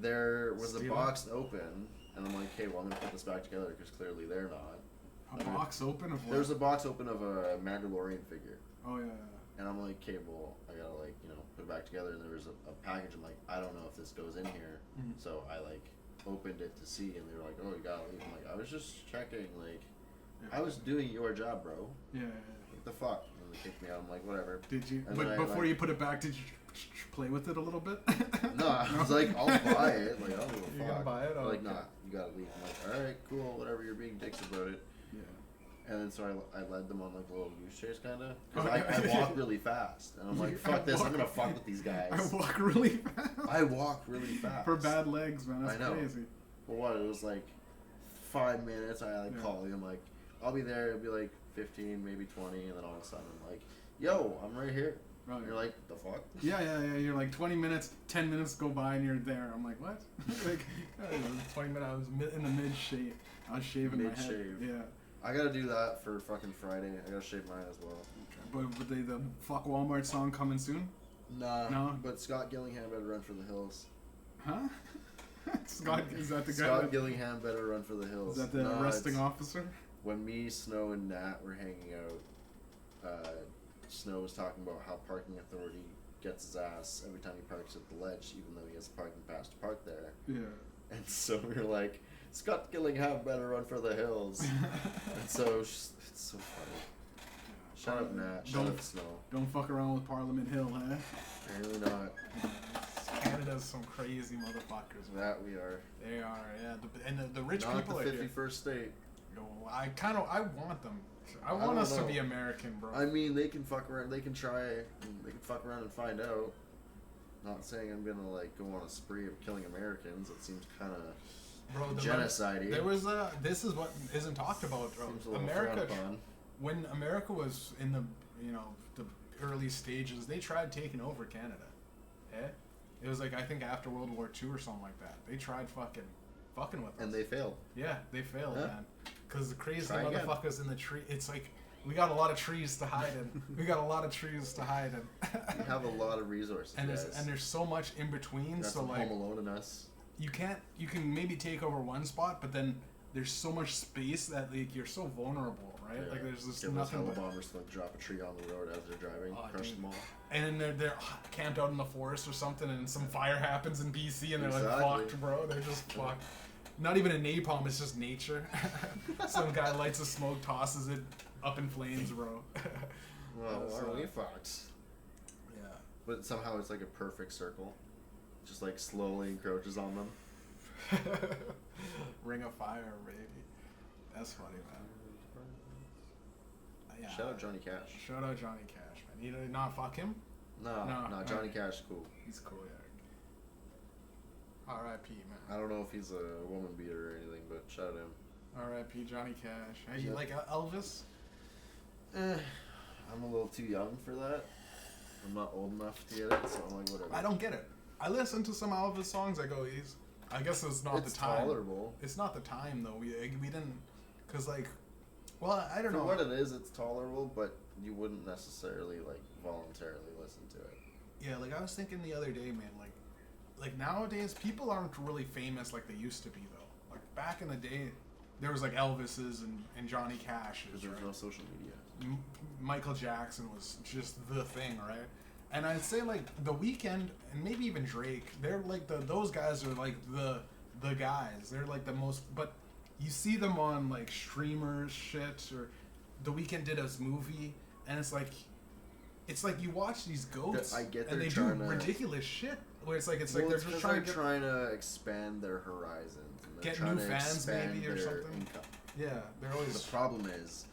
There was a Stealing? box open, and I'm like, okay, well, I'm gonna put this back together because clearly they're not. A box open of what? There was a box open of a Mandalorian figure. Oh, yeah. And I'm like, okay, well, I gotta, like, put it back together. And there was a package. I'm like, I don't know if this goes in here. Mhm. So I, like, opened it to see, and they were like, oh, you gotta leave. I'm like, I was just checking. Like, I was doing your job, bro. Yeah. What the fuck? And they kicked me out. I'm like, whatever. Did you? And But then before you put it back, did you play with it a little bit? No, I was like, I'll buy it. Like, I don't give a fuck. You're gonna buy it? They're Oh, like, okay. nah, you gotta leave. I'm like, alright, cool, whatever, you're being dicks about it. Yeah. And then so I led them on like a little goose chase kind of. Because Okay. I walk really fast. And I'm like, fuck this, I'm gonna fuck with these guys. I walk really fast. I walk really fast. For bad legs, man. That's I know. crazy. Well, what? It was like 5 minutes. I like call you. I'm like, I'll be there. It'll be like 15, maybe 20. And then all of a sudden I'm like, yo, I'm right here. Right. You're like, the fuck? Yeah. You're like 20 minutes, 10 minutes go by and you're there. I'm like, what? Like, 20 minutes, I was in the mid-shave. I was shaving my head. Mid-shave. Yeah. I gotta do that for fucking Friday. I gotta shave mine as well. Okay. But the Fuck Walmart song coming soon? Nah. No? But Scott Gillingham better run for the hills. Huh? Scott, is that the guy? Scott Gillingham better run for the hills. Is that the arresting it's- officer? When me, Snow, and Nat were hanging out, Snow was talking about how parking authority gets his ass every time he parks at the ledge, even though he has a parking pass to park there. Yeah. And so we were like, Scott Gillingham better run for the hills. And so it's so funny. Shut up, Nat. Shut up, Snow. Don't fuck around with Parliament Hill, huh? Apparently not. Canada's some crazy motherfuckers. Man. That we are. They are, yeah. And the rich Not people the are here. 51st state. Yo, I want them. I want don't us to know. be American, bro. I mean, they can fuck around. They can try. They can fuck around and find out. Not saying I'm gonna like go on a spree of killing Americans. It seems kind of Bro, genocide. There was this is what isn't talked about, bro. Seems a little America, frowned upon. when America was in the the early stages, they tried taking over Canada. Yeah, it was like I think after World War II or something like that. They tried fucking with us. And they failed. Yeah, they failed, Yeah. man. Because the crazy Try again. motherfuckers in the tree. It's like we got a lot of trees to hide in. We have a lot of resources. and guys. there's so much in between. Got So some like Home Alone in us. you can maybe take over one spot, but then there's so much space that like you're so vulnerable, right? Yeah. Like there's just Get those nothing. helibombers to like drop a tree on the road as they're driving, Oh, crush dude. them all. And then they're camped out in the forest or something, and some fire happens in BC, and they're Exactly. like fucked, bro. They're just fucked. Not even a napalm, it's just nature. Some guy lights a smoke, tosses it up in flames, bro. Well, That's, are we fucked? Yeah. But somehow it's like a perfect circle. Just like slowly encroaches on them. Ring of fire, baby. That's funny, man. Yeah. Shout out Johnny Cash. Shout out Johnny Cash, man. You did not fuck him? No, Johnny okay. Cash is cool. He's cool, yeah. R.I.P., man. I don't know if he's a woman beater or anything, but shout out him. R.I.P. Johnny Cash. Hey, you Yep. like Elvis? I'm a little too young for that. I'm not old enough to get it, so I'm like, whatever. I don't get it. I listen to some Elvis songs. I go, I guess it's not It's the time. tolerable. It's not the time though. We didn't, cause like, well, I don't For know. what it is, it's tolerable, but you wouldn't necessarily like voluntarily listen to it. Yeah, like I was thinking the other day, man. Like nowadays, people aren't really famous like they used to be though. Like back in the day, there was like Elvises and Johnny Cashes. Because there's right? no social media. Michael Jackson was just the thing, right? And I'd say like The Weeknd and maybe even Drake, they're like those guys are like the guys. They're like the most, but you see them on like streamers shit, or The Weeknd did his movie, and it's like you watch these goats I get and they're they do trying to- ridiculous shit where it's like Well, they're it's just 'cause trying to to expand their horizons. And they're Get trying new to fans expand maybe or their something? income. Yeah, they're always. The problem is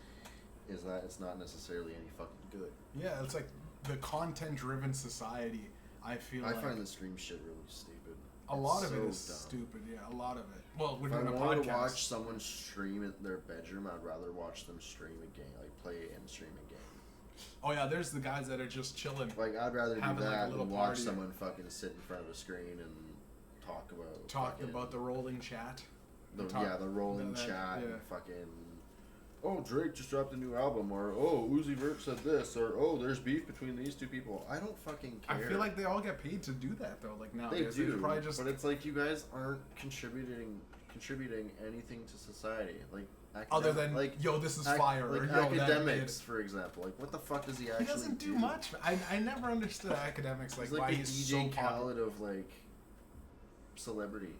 that it's not necessarily any fucking good. Yeah, it's like the content-driven society. I find the stream shit really stupid. A lot of it is stupid. Yeah, a lot of it. Well, we're doing a podcast. If I want to watch someone stream in their bedroom, I'd rather watch them stream a game, like play and stream a game. Oh yeah, there's the guys that are just chilling. Like I'd rather do that than watch someone fucking sit in front of a screen and talk about the rolling chat. The rolling chat and fucking. Oh, Drake just dropped a new album, or oh, Uzi Vert said this, or oh, there's beef between these two people. I don't fucking care. I feel like they all get paid to do that though. Like now they do, but it's like you guys aren't contributing anything to society, like other than like yo, this is fire. Like or, academics, for example. Like what the fuck does he actually? He doesn't do much. I never understood academics. Like why he's DJ so Khaled of like celebrity.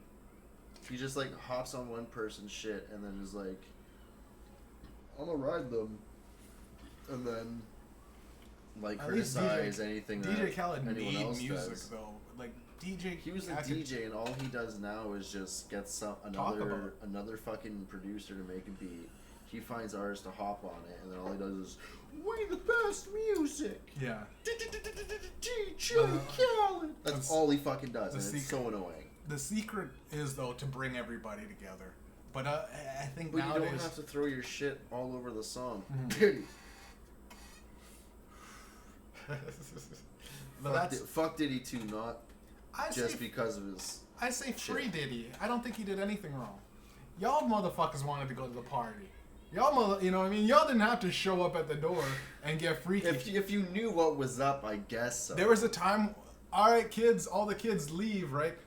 He just like hops on one person's shit and then is like, I'm gonna ride them, and then like at criticize anything that DJ Khaled anyone else music does. Though. Like DJ, he was a DJ, and all he does now is just get another fucking producer to make a beat. He finds artists to hop on it, and then all he does is we the best music. Yeah. DJ Khaled. That's all he fucking does, and it's so annoying. The secret is though to bring everybody together. But I think but nowadays... you don't have to throw your shit all over the song. Mm-hmm. Fuck Diddy too, not because of his I say free Diddy. I don't think he did anything wrong. Y'all motherfuckers wanted to go to the party. Y'all you know what I mean? Y'all didn't have to show up at the door and get freaky. If you knew what was up, I guess so. There was a time, alright kids, all the kids leave, right?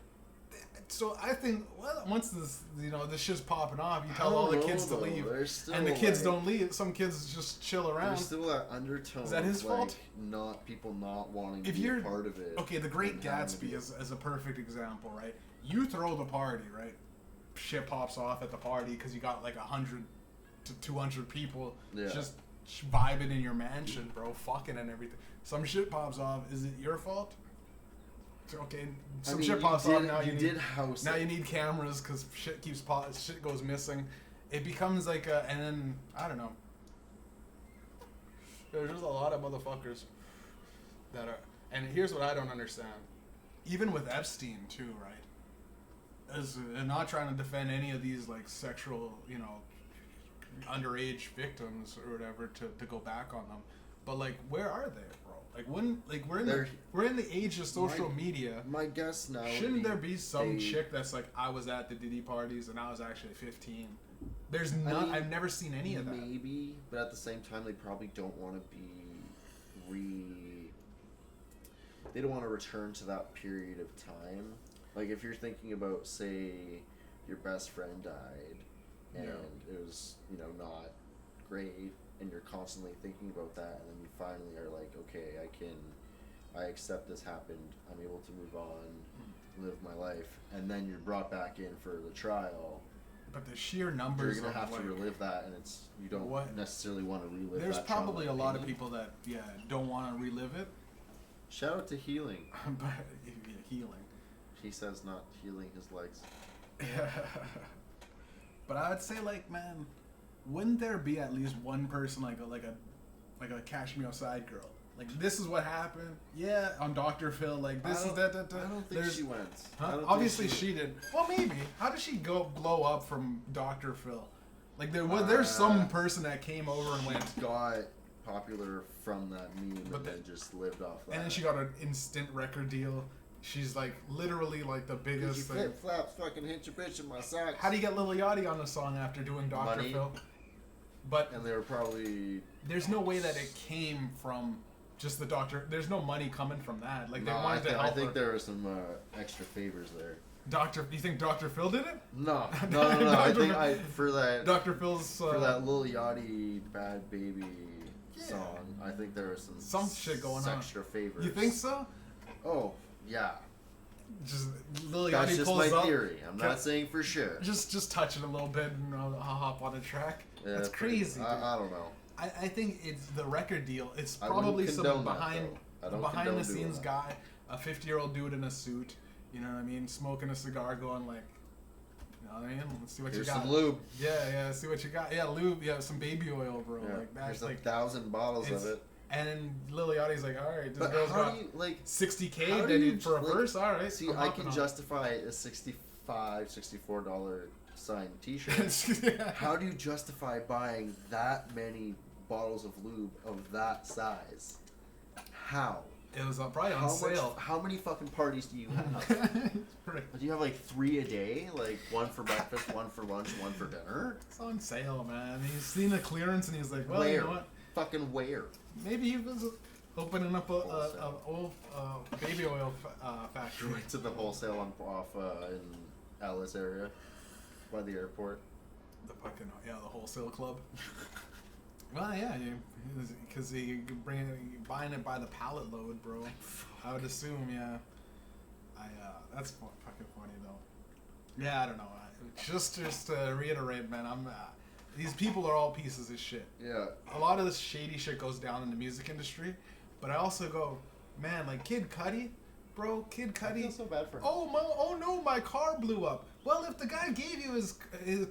So I think once this shit's popping off, you tell all the kids to leave, and the kids don't leave. Some kids just chill around. There's still that undertone. Is that his fault? Not people not wanting to be a part of it. Okay, The Great Gatsby is a perfect example, right? You throw the party, right? Shit pops off at the party because you got like 100 to 200 people just vibing in your mansion, bro, fucking and everything. Some shit pops off. Is it your fault? Okay, shit pops off now. You need cameras because shit goes missing. It becomes like and then I don't know. There's just a lot of motherfuckers that are, and here's what I don't understand. Even with Epstein too, right? And not trying to defend any of these like sexual, underage victims or whatever to go back on them, but like where are they? Like we're in the age of social media. My guess now. Shouldn't there be some chick that's like, I was at the Diddy parties and I was actually 15? There's none. I've never seen any of that. Maybe, but at the same time, they probably don't want to They don't want to return to that period of time. Like if you're thinking about, say, your best friend died, and it was not great. And you're constantly thinking about that, and then you finally are like, okay, I accept this happened. I'm able to move on, live my life, and then you're brought back in for the trial. But the sheer numbers, you're gonna have to relive that, and you don't necessarily want to relive. There's probably a lot of people that don't want to relive it. Shout out to Healing. Healing. He says not healing his legs. But I would say, like, man. Wouldn't there be at least one person like a Cash Me Outside girl? Like, this is what happened. Yeah, on Dr. Phil. Like, this is that. I don't think she went. Huh? Obviously she did. Well, maybe. How did she blow up from Dr. Phil? Like, there's some person that came over and went. Got popular from that meme, but then just lived off that. And then she got an instant record deal. She's like literally like the biggest. Flip flaps, fucking hit your bitch in my socks. How do you get Lil Yachty on the song after doing Dr. Phil? And they were probably... There's no way that it came from just the doctor. There's no money coming from that. Like, they wanted to help I think there were some extra favors there. You think Dr. Phil did it? No. I think for that... Dr. Phil's... for that Lil Yachty Bad Baby song, I think there was some shit going on. Extra favors. You think so? Oh, yeah. Just Lil Yachty That's just pulls my up, theory. I'm not saying for sure. Just touch it a little bit and I'll hop on the track. Yeah, that's crazy. I don't know. I think it's the record deal. It's probably some behind the scenes guy, a 50-year-old dude in a suit. You know what I mean? Smoking a cigar, going like, You know what I mean? Let's see what Here's you got. Some lube. Yeah, see what you got. Yeah, lube. Yeah, some baby oil, bro. Yeah. Like that's There's like 1,000 bottles of it. And then Lil Yachty's like, all right, this But girl's how got do you, like, 60K for a verse. All right. See, I can justify a $64 signed T-shirt. Yeah. How do you justify buying that many bottles of lube of that size? How? It was probably on sale. How many fucking parties do you have? Do you have like 3 a day? Like one for breakfast, one for lunch, one for dinner? It's on sale, man. He's seen the clearance and he's like, well, where? You know what? Fucking where? Maybe he was opening up a old baby oil factory. Right to the wholesale off in Ellis area by the airport. The wholesale club. Well, yeah, because you buying it by the pallet load, bro. I would assume, yeah. That's fucking funny though. Yeah, I don't know. Just to reiterate, man, these people are all pieces of shit. Yeah. A lot of this shady shit goes down in the music industry, but I also go, man, like Kid Cudi, bro. Kid Cudi. I feel so bad for him. Oh no, my car blew up. Well, if the guy gave you his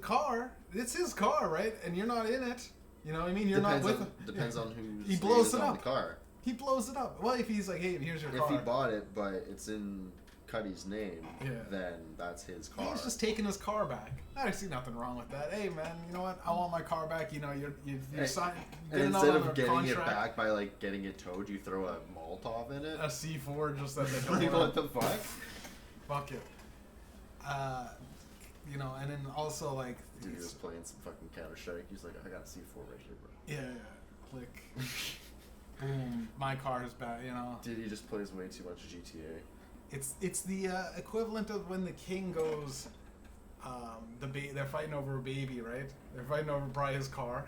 car, it's his car, right? And you're not in it. You know what I mean? You're not with him. Depends on who's he blows it on up. the car. He blows it up. Well, if he's like, hey, here's your car. If he bought it, but it's in Cudi's name, then that's his car. He's just taking his car back. I see nothing wrong with that. Hey, man, you know what? I want my car back. You know, you're signing. And instead of getting it back by like getting it towed, you throw a Molotov in it. A C4, just that they don't. Like, what the fuck? Fuck it. You know, and then also like. Dude, he was playing some fucking Counter-Strike. He's like, I got a C4 right here, bro. Yeah. Click. Boom. My car is back. You know. Dude, he just plays way too much GTA. It's the equivalent of when the king goes. They're fighting over a baby, right? They're fighting over probably his car,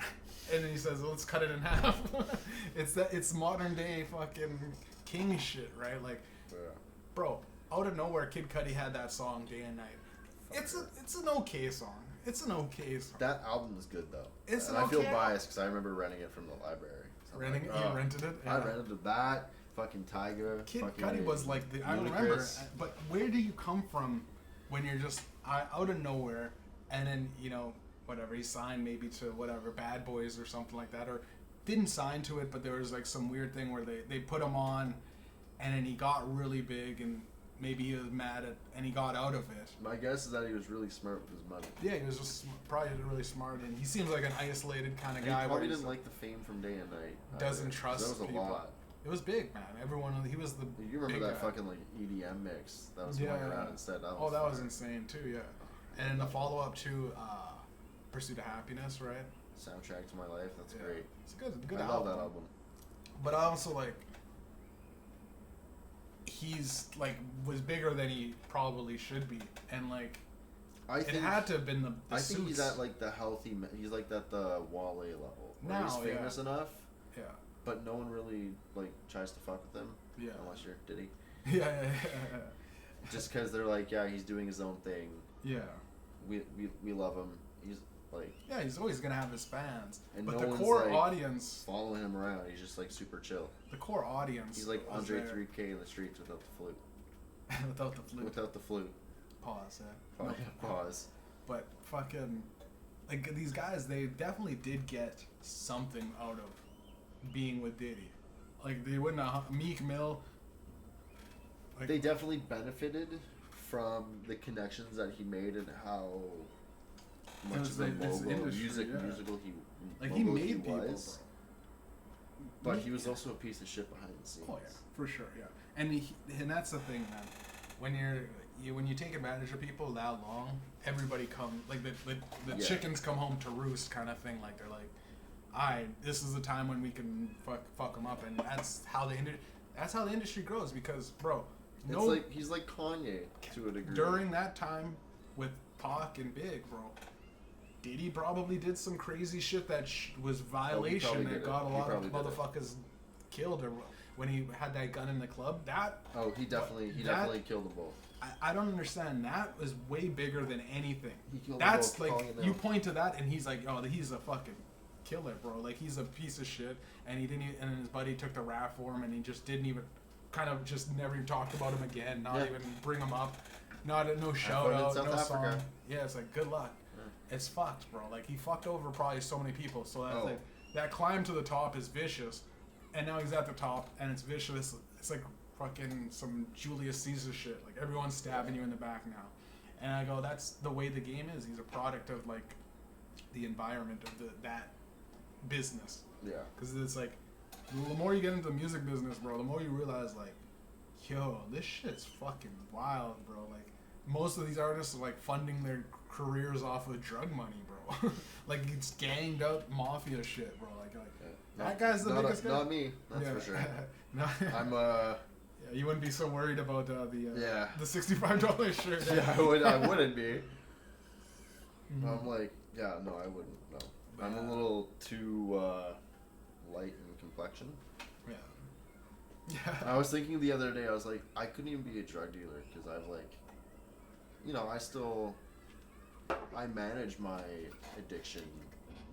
and then he says, "Let's cut it in half." It's modern day fucking king shit, right? Like, bro, out of nowhere, Kid Cudi had that song "Day and Night." It's an okay song. It's an okay song. That album is good though. And I feel biased because I remember renting it from the library. So you rented it? Yeah. I rented that. Fucking Tyga. Kid Cudi was like I remember. But where do you come from when you're just out of nowhere, and then whatever he signed maybe to whatever Bad Boys or something like that, or didn't sign to it, but there was like some weird thing where they put him on, and then he got really big and. Maybe he was mad and he got out of it. My guess is that he was really smart with his money. Yeah, he was just probably really smart, and he seems like an isolated kind of guy. He probably didn't like the fame from Day and Night. Doesn't trust that was a people. lot. It was big, man. He was the. You remember big that guy. fucking like EDM mix that was going around instead? That was insane too. Yeah, and then the follow up to Pursuit of Happiness, right? Soundtrack to My Life. That's great. It's a good I album. love that album. But I also like. He's like was bigger than he probably should be, and like it had to have been the I suits. think he's at like the healthy. He's like at the Wale level. Where he's famous enough. Yeah. But no one really like tries to fuck with him. Yeah. Unless you're Diddy. Yeah. Just because they're like, yeah, he's doing his own thing. Yeah. We love him. He's like. Yeah, he's always gonna have his fans. And but no the one's core like audience following him around. He's just like super chill. The core audience. He's like Andre 3K in the streets without the flute. Without the flute. Without the flute. Pause. Pause. But fucking, like these guys, they definitely did get something out of being with Diddy. Like they wouldn't have Meek Mill. Like, they definitely benefited from the connections that he made and how much of a musical he made people, bro. But he was also a piece of shit behind the scenes. Oh yeah, for sure, yeah. And that's the thing, man. When you take advantage of people that long, everybody come like the chickens come home to roost kind of thing. Like they're like, alright, this is the time when we can fuck them up, and that's how the industry grows because, bro. It's like he's like Kanye to a degree. During that time with Pac and Big, bro, Diddy probably did some crazy shit that was violation that got a lot of motherfuckers killed, or when he had that gun in the club. He definitely killed them both. I don't understand. That was way bigger than anything. He killed That's them both, like you point to that and he's like, oh, he's a fucking killer, bro. Like he's a piece of shit, and he didn't. And his buddy took the rap for him, and he just didn't even kind of just never even talked about him again, not even bring him up, no shout out, no song. Yeah, it's like, good luck. Yeah. It's fucked, bro. Like, he fucked over probably so many people. So that's like, that climb to the top is vicious, and now he's at the top, and it's vicious. It's like fucking some Julius Caesar shit. Like, everyone's stabbing you in the back now. And I go, that's the way the game is. He's a product of, like, the environment of that business. Yeah. Because it's like, the more you get into the music business, bro, the more you realize, like, yo, this shit's fucking wild, bro. Like, most of these artists are, like, funding their careers off of drug money, bro. Like, it's ganged up mafia shit, bro. Like that guy's the biggest guy. Not me, that's for sure. No. I'm, Yeah, you wouldn't be so worried about the $65 shirt. Yeah, I wouldn't be. Mm-hmm. I'm like, yeah, no, I wouldn't. No, I'm a little too light in complexion. Yeah. Yeah. I was thinking the other day, I was like, I couldn't even be a drug dealer because I've like, you know, I manage my addiction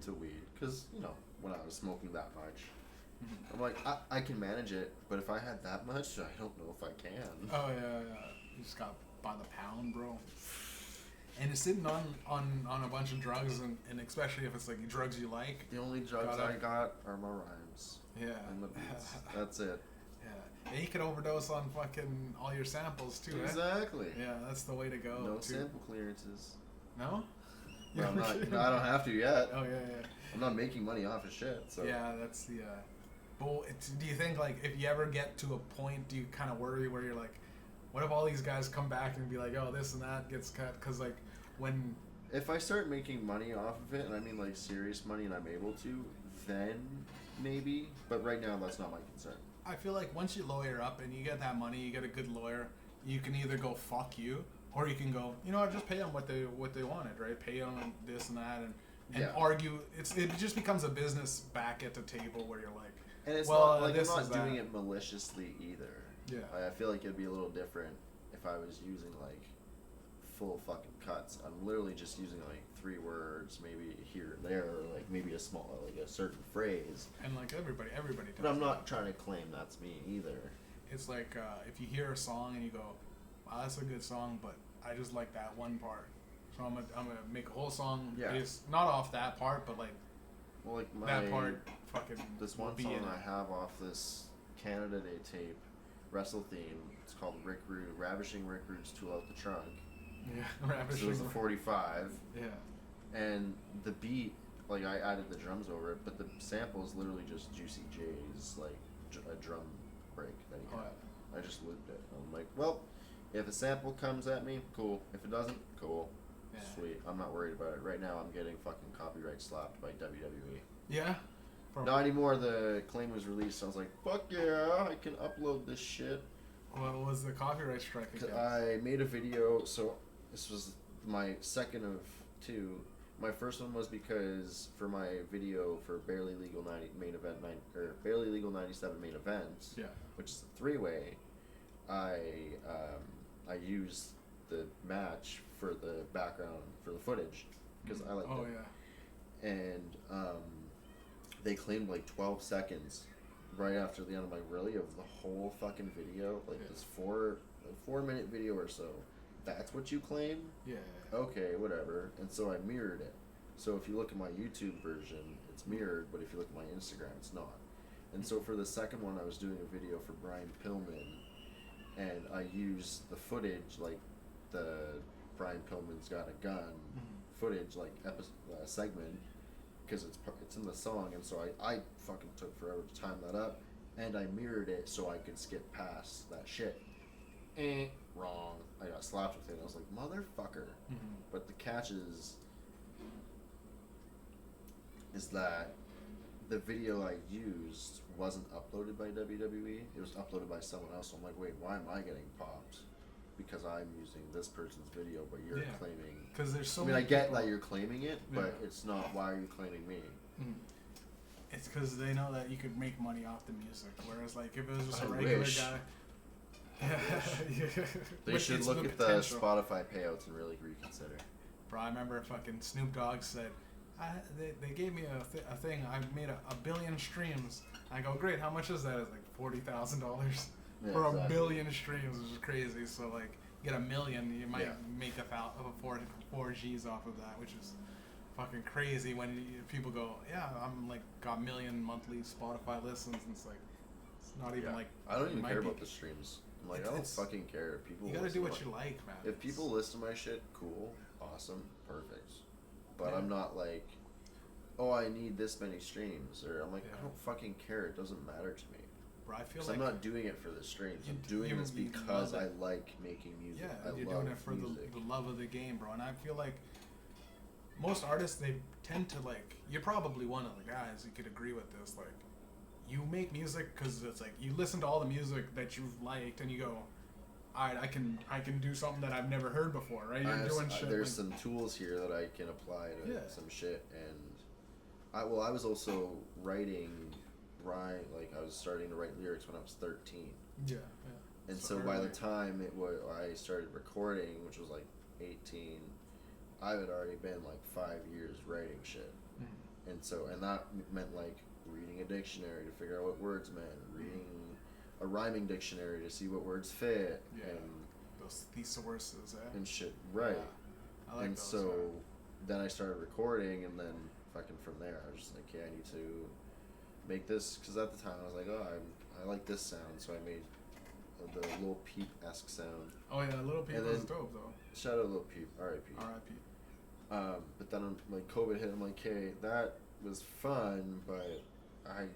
to weed because, you know, when I was smoking that much, I'm like, I can manage it, but if I had that much, I don't know if I can. Oh, yeah. You just got by the pound, bro. And it's sitting on a bunch of drugs, and especially if it's like drugs you like. The only drugs I got are my rhymes. Yeah. And the beats. That's it. Yeah. And you could overdose on fucking all your samples, too, Exactly. Yeah, that's the way to go. No sample clearances. No? Well, I don't have to yet. Oh, yeah. I'm not making money off of shit, so. Yeah, that's the... But do you think, like, if you ever get to a point, do you kind of worry where you're like, what if all these guys come back and be like, oh, this and that gets cut? Because, like, when... If I start making money off of it, and I mean, like, serious money, and I'm able to, then maybe. But right now, that's not my concern. I feel like once you lawyer up and you get that money, you get a good lawyer, you can either go fuck you, or you can go, you know what, just pay them what they wanted, right? Pay them this and that, and argue. It just becomes a business back at the table where you're like, and it's well, not like I'm not doing it maliciously either. Yeah. I feel like it'd be a little different if I was using like full fucking cuts. I'm literally just using like 3 words, maybe here or there, or like maybe a small, like a certain phrase. And like everybody does. But I'm not trying to claim that's me either. It's like if you hear a song and you go, wow, that's a good song, but I just like that one part. So I'm gonna make a whole song based not off that part, but like, well, like that part fucking. This one song I have off this Canada Day tape, Wrestle theme. It's called Rick Rude, Ravishing Rick Rude's Tool Out the Trunk. Yeah, Ravishing. So it was a 45. Yeah. And the beat, like I added the drums over it, but the sample is literally just Juicy J's like a drum break that he had. I just looped it. I'm like, well, if a sample comes at me, cool. If it doesn't, cool. Yeah. Sweet. I'm not worried about it. Right now, I'm getting fucking copyright slapped by WWE. Yeah. Not anymore. The claim was released. So I was like, fuck yeah, I can upload this shit. What was the copyright strike against? I made a video. So this was my second of 2. My first one was because for my video for Barely Legal 97 main event, which is a 3-way, I used the match for the background for the footage because I like it. Oh yeah. And they claimed like 12 seconds right after the end. I'm like, really, of the whole fucking video, like this 4-minute video or so. That's what you claim? Yeah. Okay, whatever. And so I mirrored it. So if you look at my YouTube version, it's mirrored, but if you look at my Instagram, it's not. And so for the second one, I was doing a video for Brian Pillman, and I used the footage, like the Brian Pillman's got a gun footage, like segment, because it's in the song, and so I fucking took forever to time that up, and I mirrored it so I could skip past that shit. Wrong. I got slapped with it. I was like, motherfucker. But the catch is that the video I used wasn't uploaded by WWE. It was uploaded by someone else. So I'm like, wait, why am I getting popped? Because I'm using this person's video, but you're claiming. Because there's so. I mean, I get that you're claiming it, but it's not. Why are you claiming me? It's because they know that you could make money off the music. Whereas, like, if it was just a regular guy. They should look at the Spotify payouts and really reconsider. Bro, I remember fucking Snoop Dogg said, they gave me a thing. I made a billion streams. I go, great. How much is that? It's like $40,000. for a billion streams, which is crazy. So like, get 1 million, you might make four G's off of that, which is fucking crazy. When people go, yeah, I'm like got 1 million monthly Spotify listens, and it's like, it's not even like. I don't even care about the streams. I'm like, I don't fucking care if people. You gotta do what you like, man. If people listen to my shit, cool, awesome, perfect. But I'm not like, oh, I need this many streams, or I'm like, I don't fucking care. It doesn't matter to me. Bro, I feel like I'm not doing it for the streams. I'm doing this because I like making music. Yeah, you're doing it for the love of the game, bro. And I feel like most artists, they tend to like. You're probably one of the guys who could agree with this. Like, you make music because it's like you listen to all the music that you've liked, and you go, all right, I can do something that I've never heard before, right? You're doing shit. There's some tools here that I can apply to some shit, and I was also writing. Like I was starting to write lyrics when I was 13. Yeah. And so by the time I started recording, which was like 18, I had already been like 5 years writing shit. Mm-hmm. And that meant like reading a dictionary to figure out what words meant, reading a rhyming dictionary to see what words fit, and those thesauruses, and shit, right? Yeah. I like those. Then I started recording, and then fucking from there, I was just like, I need to make this, because at the time I was like, oh, I like this sound, so I made the Lil Peep-esque sound. Oh yeah, Lil Peep was dope though. Shout out Lil Peep, R.I.P. R.I.P. But then like COVID hit, I'm like, hey, that was fun, but I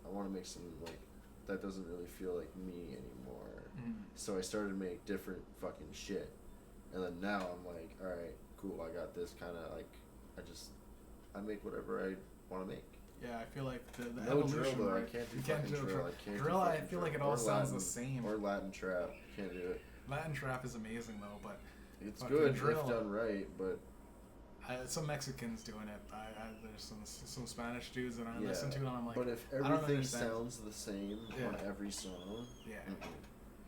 want to make some like that doesn't really feel like me anymore. Mm-hmm. So I started to make different fucking shit, and then now I'm like, all right, cool, I got this kind of like, I make whatever I want to make. Yeah, I feel like the no evolution. Drill, though. Right? I can't do fucking drill. I can't drill. Do I feel like it all sounds the same. Or Latin trap. Can't do it. Latin trap is amazing though, but it's good if done right. But some Mexicans doing it. There's some Spanish dudes that I listen to, and I'm like, but if everything sounds the same on every song,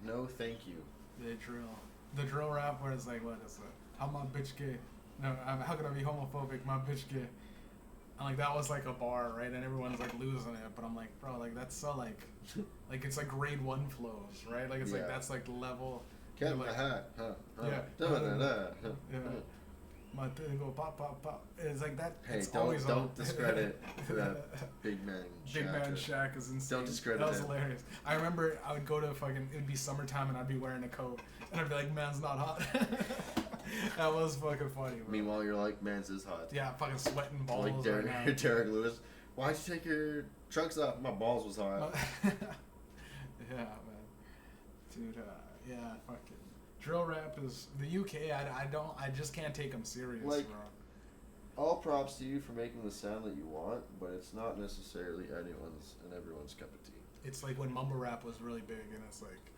no, thank you. The drill rap where it's like, what is it? How my bitch gay? No, how can I be homophobic? My bitch gay. And like that was like a bar, right? And everyone's like losing it, but I'm like, bro, like that's so like it's like grade 1 flows, right? Like it's like that's like level. Get like, hat, my thing go pop pop pop. It's like that. Hey, it's don't discredit that Big Man Shaq. Big Man Shaq is insane. Don't discredit that. Was hilarious. I remember I would go to fucking. It'd be summertime and I'd be wearing a coat and I'd be like, man's not hot. That was fucking funny, bro. Meanwhile, you're like, man's is hot. Yeah, fucking sweating balls. Like Derek Lewis. Why'd you take your trunks off? My balls was hot. Yeah, man. Dude, yeah, fucking. Drill rap is the UK. I just can't take them serious, like, bro. All props to you for making the sound that you want, but it's not necessarily everyone's cup of tea. It's like when mumble rap was really big, and it's like,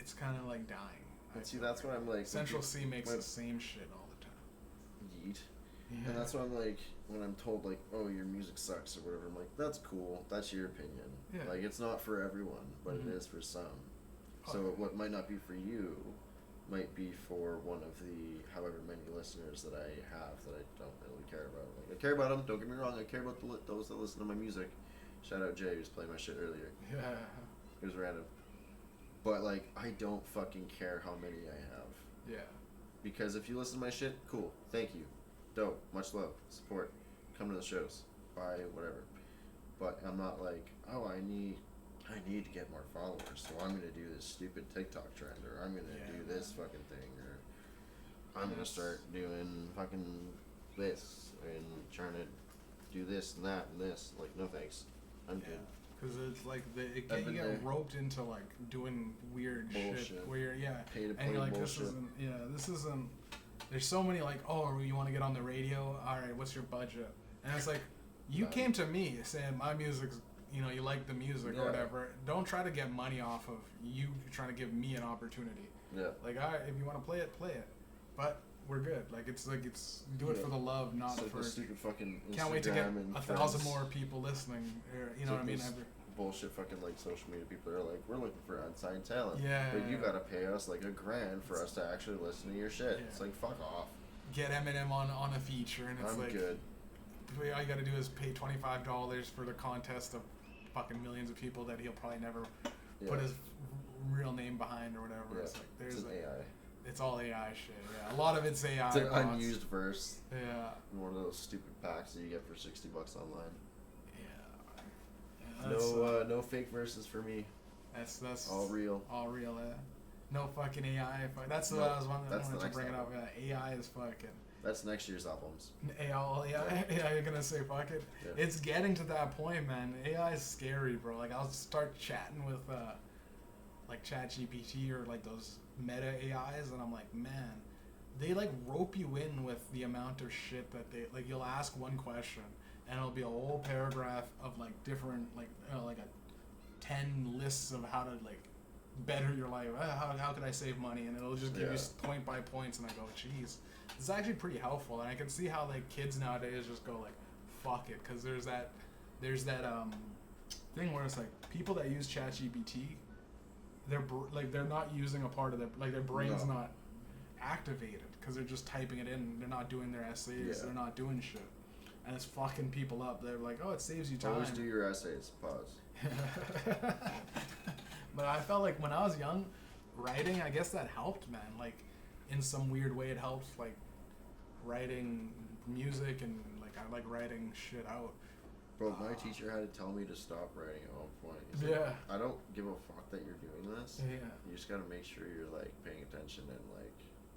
it's kind of like dying. And see, that's why I'm like, Central C makes the same shit all the time. Yeet. Yeah. And that's why I'm like, when I'm told like, oh, your music sucks or whatever, I'm like, that's cool. That's your opinion. Yeah. Like, it's not for everyone, but it is for some. So what might not be for you might be for one of the however many listeners that I have that I don't really care about. Like, I care about them, don't get me wrong, I care about those that listen to my music. Shout out Jay, who was playing my shit earlier. Yeah. It was random. But like, I don't fucking care how many I have. Yeah. Because if you listen to my shit, cool, thank you. Dope, much love, support. Come to the shows, buy whatever. But I'm not like, oh, I need to get more followers, so I'm gonna do this stupid TikTok trend, or I'm gonna do this fucking thing, or I'm gonna start doing fucking this and trying to do this and that and this. Like, no thanks, I'm good. Because it's like you get roped into like doing weird bullshit shit where you're pay to play and you're like, bullshit. this isn't. There's so many like, oh, you want to get on the radio? All right, what's your budget? And it's like, you came to me saying my music's. You know, you like the music or whatever. Don't try to get money off of you trying to give me an opportunity. Yeah. Like, all right, if you want to play it, play it. But we're good. Like, it's do it for the love, not so for. Stupid fucking Instagram. Can't wait to get 1,000 friends. more people listening. You know what I mean? Bullshit fucking like social media people are like, we're looking for unsigned talent. Yeah. But you gotta pay us like $1,000 for us to actually listen to your shit. Yeah. It's like, fuck off. Get Eminem on a feature, and it's I'm like. Good. All you gotta do is pay $25 for the contest of fucking millions of people that he'll probably never put his real name behind or whatever. Yeah. It's like there's it's an AI. It's all AI shit. Yeah, a lot of it's AI. It's an bots. unused verse. Yeah. One of those stupid packs that you get for $60 online. Yeah. No fake verses for me. That's all real. All real. Yeah. No fucking AI. That's what I was wanting to bring it up. Yeah, AI is fucking. That's next year's albums. AI, you're gonna say fuck it. Yeah. It's getting to that point, man. AI is scary, bro. Like I'll start chatting with like ChatGPT or like those meta AIs, and I'm like, man, they like rope you in with the amount of shit that they like. You'll ask one question, and it'll be a whole paragraph of like different like like a 10 lists of how to like better your life. How can I save money? And it'll just give you point by points, and I go, jeez. It's actually pretty helpful, and I can see how like kids nowadays just go like, "Fuck it," because there's that thing where it's like people that use ChatGPT, they're not using a part of their brain's not activated because they're just typing it in. They're not doing their essays. Yeah. They're not doing shit, and it's fucking people up. They're like, "Oh, it saves you time." Always do your essays. Pause. But I felt like when I was young, writing, I guess that helped, man. Like in some weird way, it helps like writing music, and like I like writing shit out. Bro, my teacher had to tell me to stop writing at one point. He's like, I don't give a fuck that you're doing this. Yeah. You just gotta make sure you're like paying attention and like.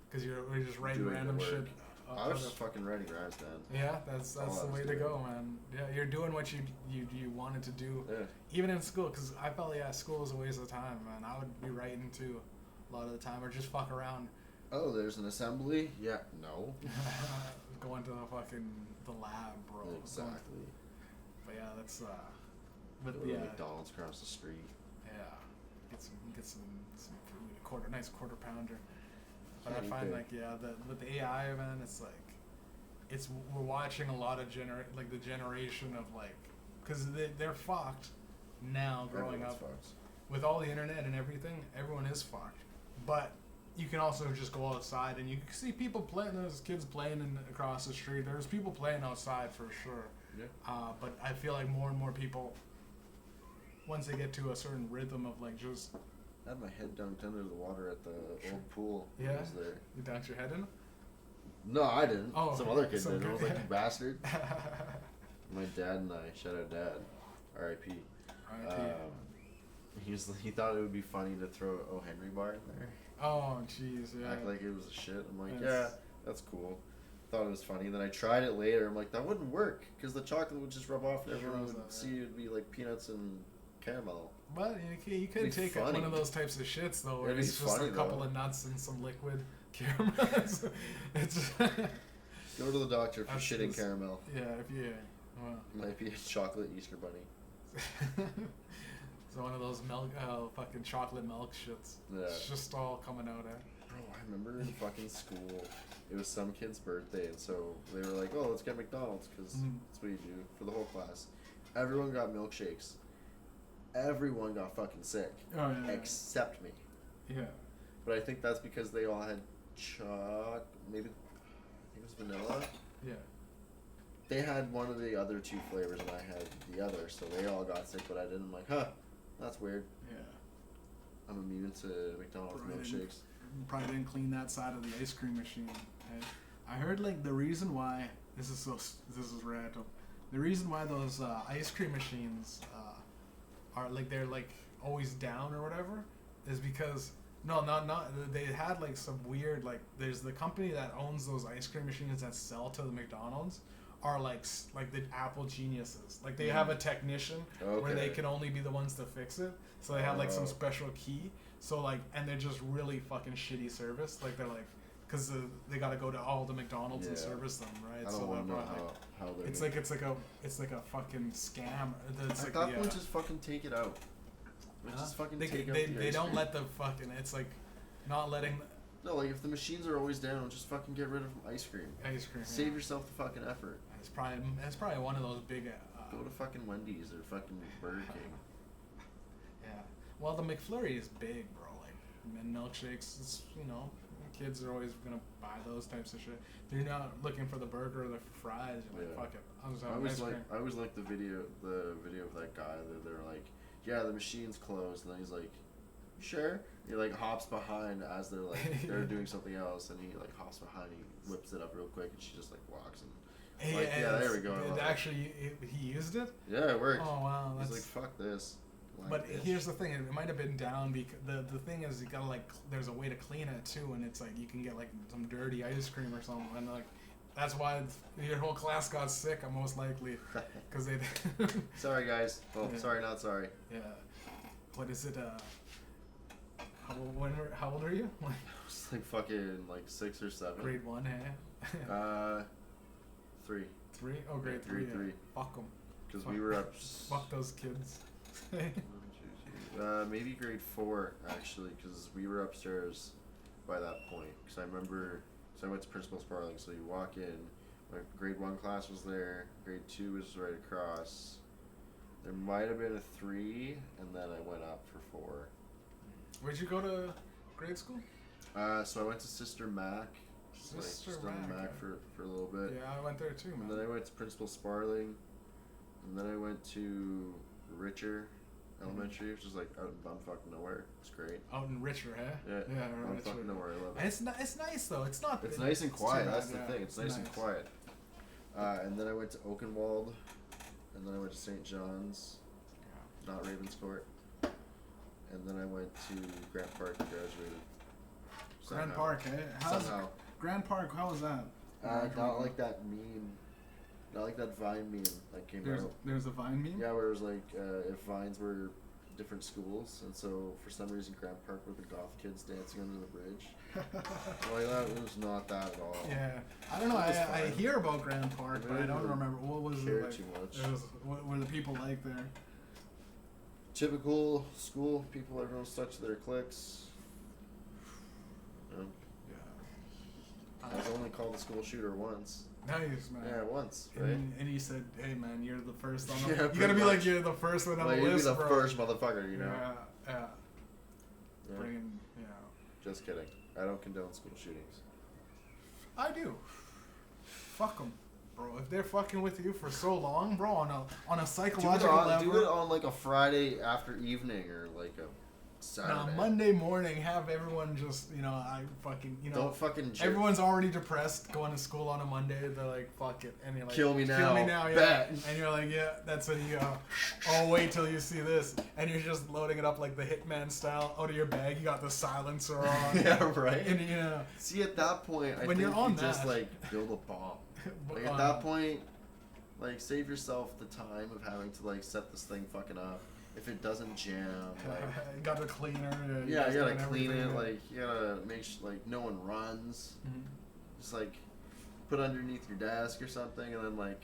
Because you're just writing random shit. I was just fucking writing rhymes, man. Yeah, that's the way to go, man. Yeah, you're doing what you wanted to do. Yeah. Even in school, because I felt school was a waste of time, man. I would be writing too, a lot of the time, or just fuck around. Oh, there's an assembly? Yeah, no. Going to the lab, bro. Exactly. But yeah, that's but yeah. McDonald's across the street. Yeah, get some food, nice quarter pounder. But I find with the AI, man, it's like we're watching a lot of the generation of like, because they're fucked now growing up with all the internet and everything. Everyone is fucked, but you can also just go outside and you can see people playing. There's kids playing across the street. There's people playing outside for sure. Yeah. But I feel like more and more people, once they get to a certain rhythm of like just. I had my head dunked under the water at the old pool. Yeah. I was there. You dunked your head in? No, I didn't. Oh, some other kid did. I was like, you bastard. My dad and I, shout out Dad, R.I.P. He thought it would be funny to throw O. Henry bar in there. Oh, jeez, yeah. Act like it was a shit. I'm like, yeah, that's cool. Thought it was funny. Then I tried it later. I'm like, that wouldn't work because the chocolate would just rub off and everyone would see it would be like peanuts and caramel. But you could take one of those types of shits though, where it's just a couple of nuts and some liquid caramel. it's Go to the doctor for shitting caramel. Yeah, might be a chocolate Easter bunny. It's one of those milk, fucking chocolate milk shits. Yeah. It's just all coming out. Bro, I remember in fucking school, it was some kid's birthday, and so they were like, "Oh, let's get McDonald's," because that's what you do for the whole class. Everyone got milkshakes. Everyone got fucking sick. Oh, yeah. Except me. Yeah. But I think that's because they all had maybe, I think it was vanilla. Yeah. They had one of the other two flavors and I had the other, so they all got sick, but I didn't. I'm like, huh, that's weird. Yeah. I'm immune to McDonald's milkshakes. Probably didn't clean that side of the ice cream machine. I heard like the reason why, this is random, the reason why those ice cream machines are like they're like always down or whatever is because they had like some weird like there's the company that owns those ice cream machines that sell to the McDonald's are like the Apple geniuses. Like they have a technician where they can only be the ones to fix it, so they have like some special key, so like, and they're just really fucking shitty service. Like they're like, because they got to go to all the McDonald's and service them, right? I don't want to know how they're it's like a fucking scam. It's like, that one just fucking take it out. Just fucking take out they don't let the fucking, it's like not letting. No, like if the machines are always down, just fucking get rid of ice cream. Save yourself the fucking effort. It's probably one of those big. Go to fucking Wendy's or fucking Burger King. Yeah. Well, the McFlurry is big, bro. Like, and milkshakes, it's, kids are always gonna buy those types of shit. They're not looking for the burger or the fries. You're like, fuck it. I'll just have ice cream. I always like the video of that guy that they're like, yeah, the machine's closed, and then he's like, sure. He like hops behind as they're like they're doing something else, and he like hops behind, he whips it up real quick, and she just like walks and like, yeah, there we go. Actually, he used it. Yeah, it worked. Oh wow, he's like, fuck this. But here's the thing: it might have been down because the thing is, you gotta like, there's a way to clean it too, and it's like you can get like some dirty ice cream or something, and like that's why your whole class got sick. Most likely, because they. Sorry, guys. Oh, yeah. Sorry, not sorry. Yeah. What is it? How old are you? I was like fucking like 6 or 7. Grade 1, hey? 3. 3? Oh, grade 3. 3. Fuck them. Because we were up. Fuck those kids. Maybe grade 4 actually, because we were upstairs by that point. Because I remember, I went to Principal Sparling. So you walk in, my grade 1 class was there. Grade 2 was right across. There might have been a 3, and then I went up for 4. Where'd you go to grade school? So I went to Sister Mac. Sister Mac for a little bit. Yeah, I went there too, man. And then I went to Principal Sparling. And then I went to Richer Elementary, which is like out in bumfuck nowhere. It's great. Out in Richer, huh? Yeah, bumfuck nowhere. I love it. And it's nice though. It's not. It's nice and quiet. That's the yeah. thing. It's nice and quiet. And then I went to Oakenwald. And then I went to St. John's. Yeah. Not Ravenscourt. And then I went to Grant Park and graduated. Grand Park, eh? Somehow. Grand Park, how was that? Not like that meme. Not like that Vine meme that came out. There's a Vine meme? Yeah, where it was like, if Vines were different schools, and so for some reason Grant Park were the goth kids dancing under the bridge. Like that, it was not that at all. Yeah. I don't know, I hear about Grand Park, but I don't remember. What was it like? Too much. What were the people like there? Typical school people, everyone stuck to their cliques. Yeah. I was only called the school shooter once. Nice, man. Yeah, once, right? And he said, hey, man, you're the first on the yeah, you gotta be like, you're the first one on the list, you'd be the bro. first motherfucker, you know? Yeah. Bringing, Just kidding. I don't condone school shootings. I do. Fuck them. Bro, if they're fucking with you for so long, bro, on a psychological level, do it on like a Friday after evening or like a Saturday. No, Monday morning, have everyone just, don't fucking everyone's already depressed going to school on a Monday. They're like, fuck it, and you're like, kill me now, yeah. Bet. And you're like, yeah, that's when you go. Oh, wait till you see this, and you're just loading it up like the Hitman style out of your bag. You got the silencer on. Yeah, right. And see, at that point, I think you just like build a bomb. Like at that point, like save yourself the time of having to like set this thing fucking up. If it doesn't jam, like you got a cleaner. Yeah, you gotta clean it. Like you gotta make sure like no one runs. Mm-hmm. Just like put it underneath your desk or something, and then like,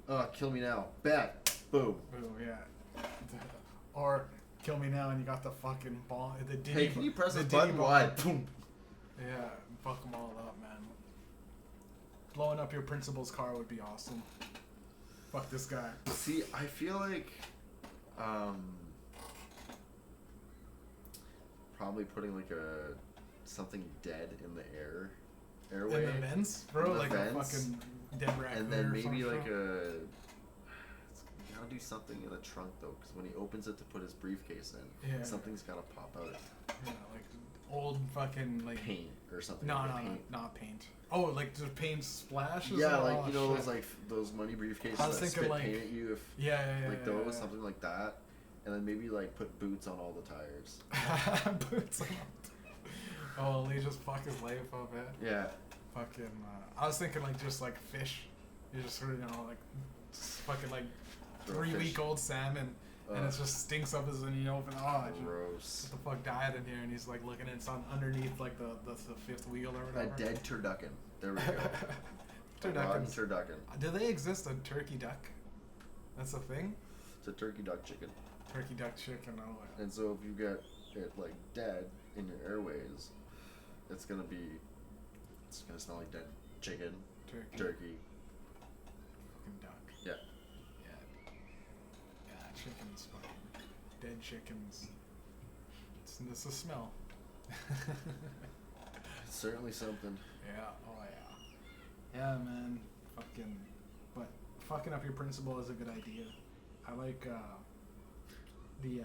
oh, kill me now, bet, boom. Boom, yeah. Or kill me now, and you got the fucking ball. Hey, can you press the button wide? Boom. Yeah, fuck them all up, man. Blowing up your principal's car would be awesome. Fuck this guy. See, I feel like probably putting like something dead in the airway. In the vents, bro, like vents, a fucking dead raccoon. And then maybe like you gotta do something in the trunk though, because when he opens it to put his briefcase in, something's gotta pop out. Yeah, like old fucking like paint or something. No, not paint. Oh, like just paint splashes? Yeah, like you know those money briefcases that spit paint at you if those, something like that. And then maybe like put boots on all the tires. Boots on. Oh, he just fuck his life up, man. Yeah. Fucking I was thinking like just like fish. You just sort of like fucking like 3-week-old salmon. And it just stinks up as when you open. Oh, gross. What the fuck died in here? And he's like looking at something underneath like the fifth wheel or whatever. A dead turducken. There we go. Turducken. Do they exist? A turkey duck? That's a thing? It's a turkey duck chicken. Turkey duck chicken. Oh. And so if you get it like dead in your airways, it's gonna smell like dead chicken. Turkey. Fucking duck. Yeah. Chickens, dead chickens. It's a smell. It's certainly something. Yeah. Oh yeah. Yeah, man. But fucking up your principal is a good idea. I like the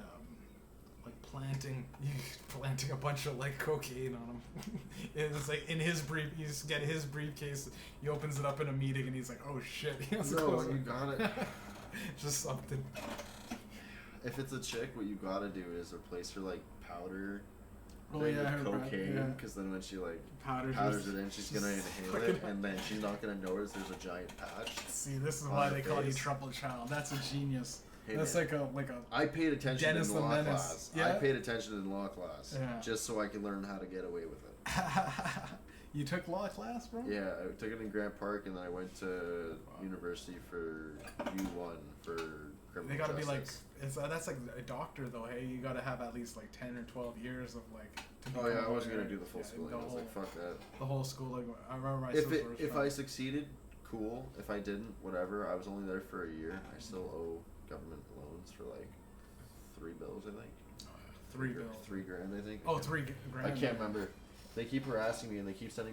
like planting a bunch of like cocaine on him. It's like in his you just get his briefcase. He opens it up in a meeting and he's like, "Oh shit!" He has to close you got it. Just something. If it's a chick, what you gotta do is replace her like powder. With cocaine, because then when she like powders it in, she's gonna inhale it, and then she's not gonna notice there's a giant patch. See, this is why they call you TroubleChild. That's a genius. Hey, that's man. like a. I paid attention Dennis in law class. Yeah? I paid attention in law class, just so I could learn how to get away with it. You took law class, bro? Yeah, I took it in Grant Park, and then I went to university for U1 for criminal They gotta justice. be like, that's like a doctor though. Hey, you gotta have at least like 10 or 12 years of like. Oh yeah, I wasn't gonna do the full schooling. I was like, fuck that. The whole schooling. I remember If I succeeded, cool. If I didn't, whatever. I was only there for a year. I still owe government loans for like 3 bills, I think. 3 bills. $3 grand, I think. Oh, $3 grand. I can't remember. They keep harassing me and they keep sending me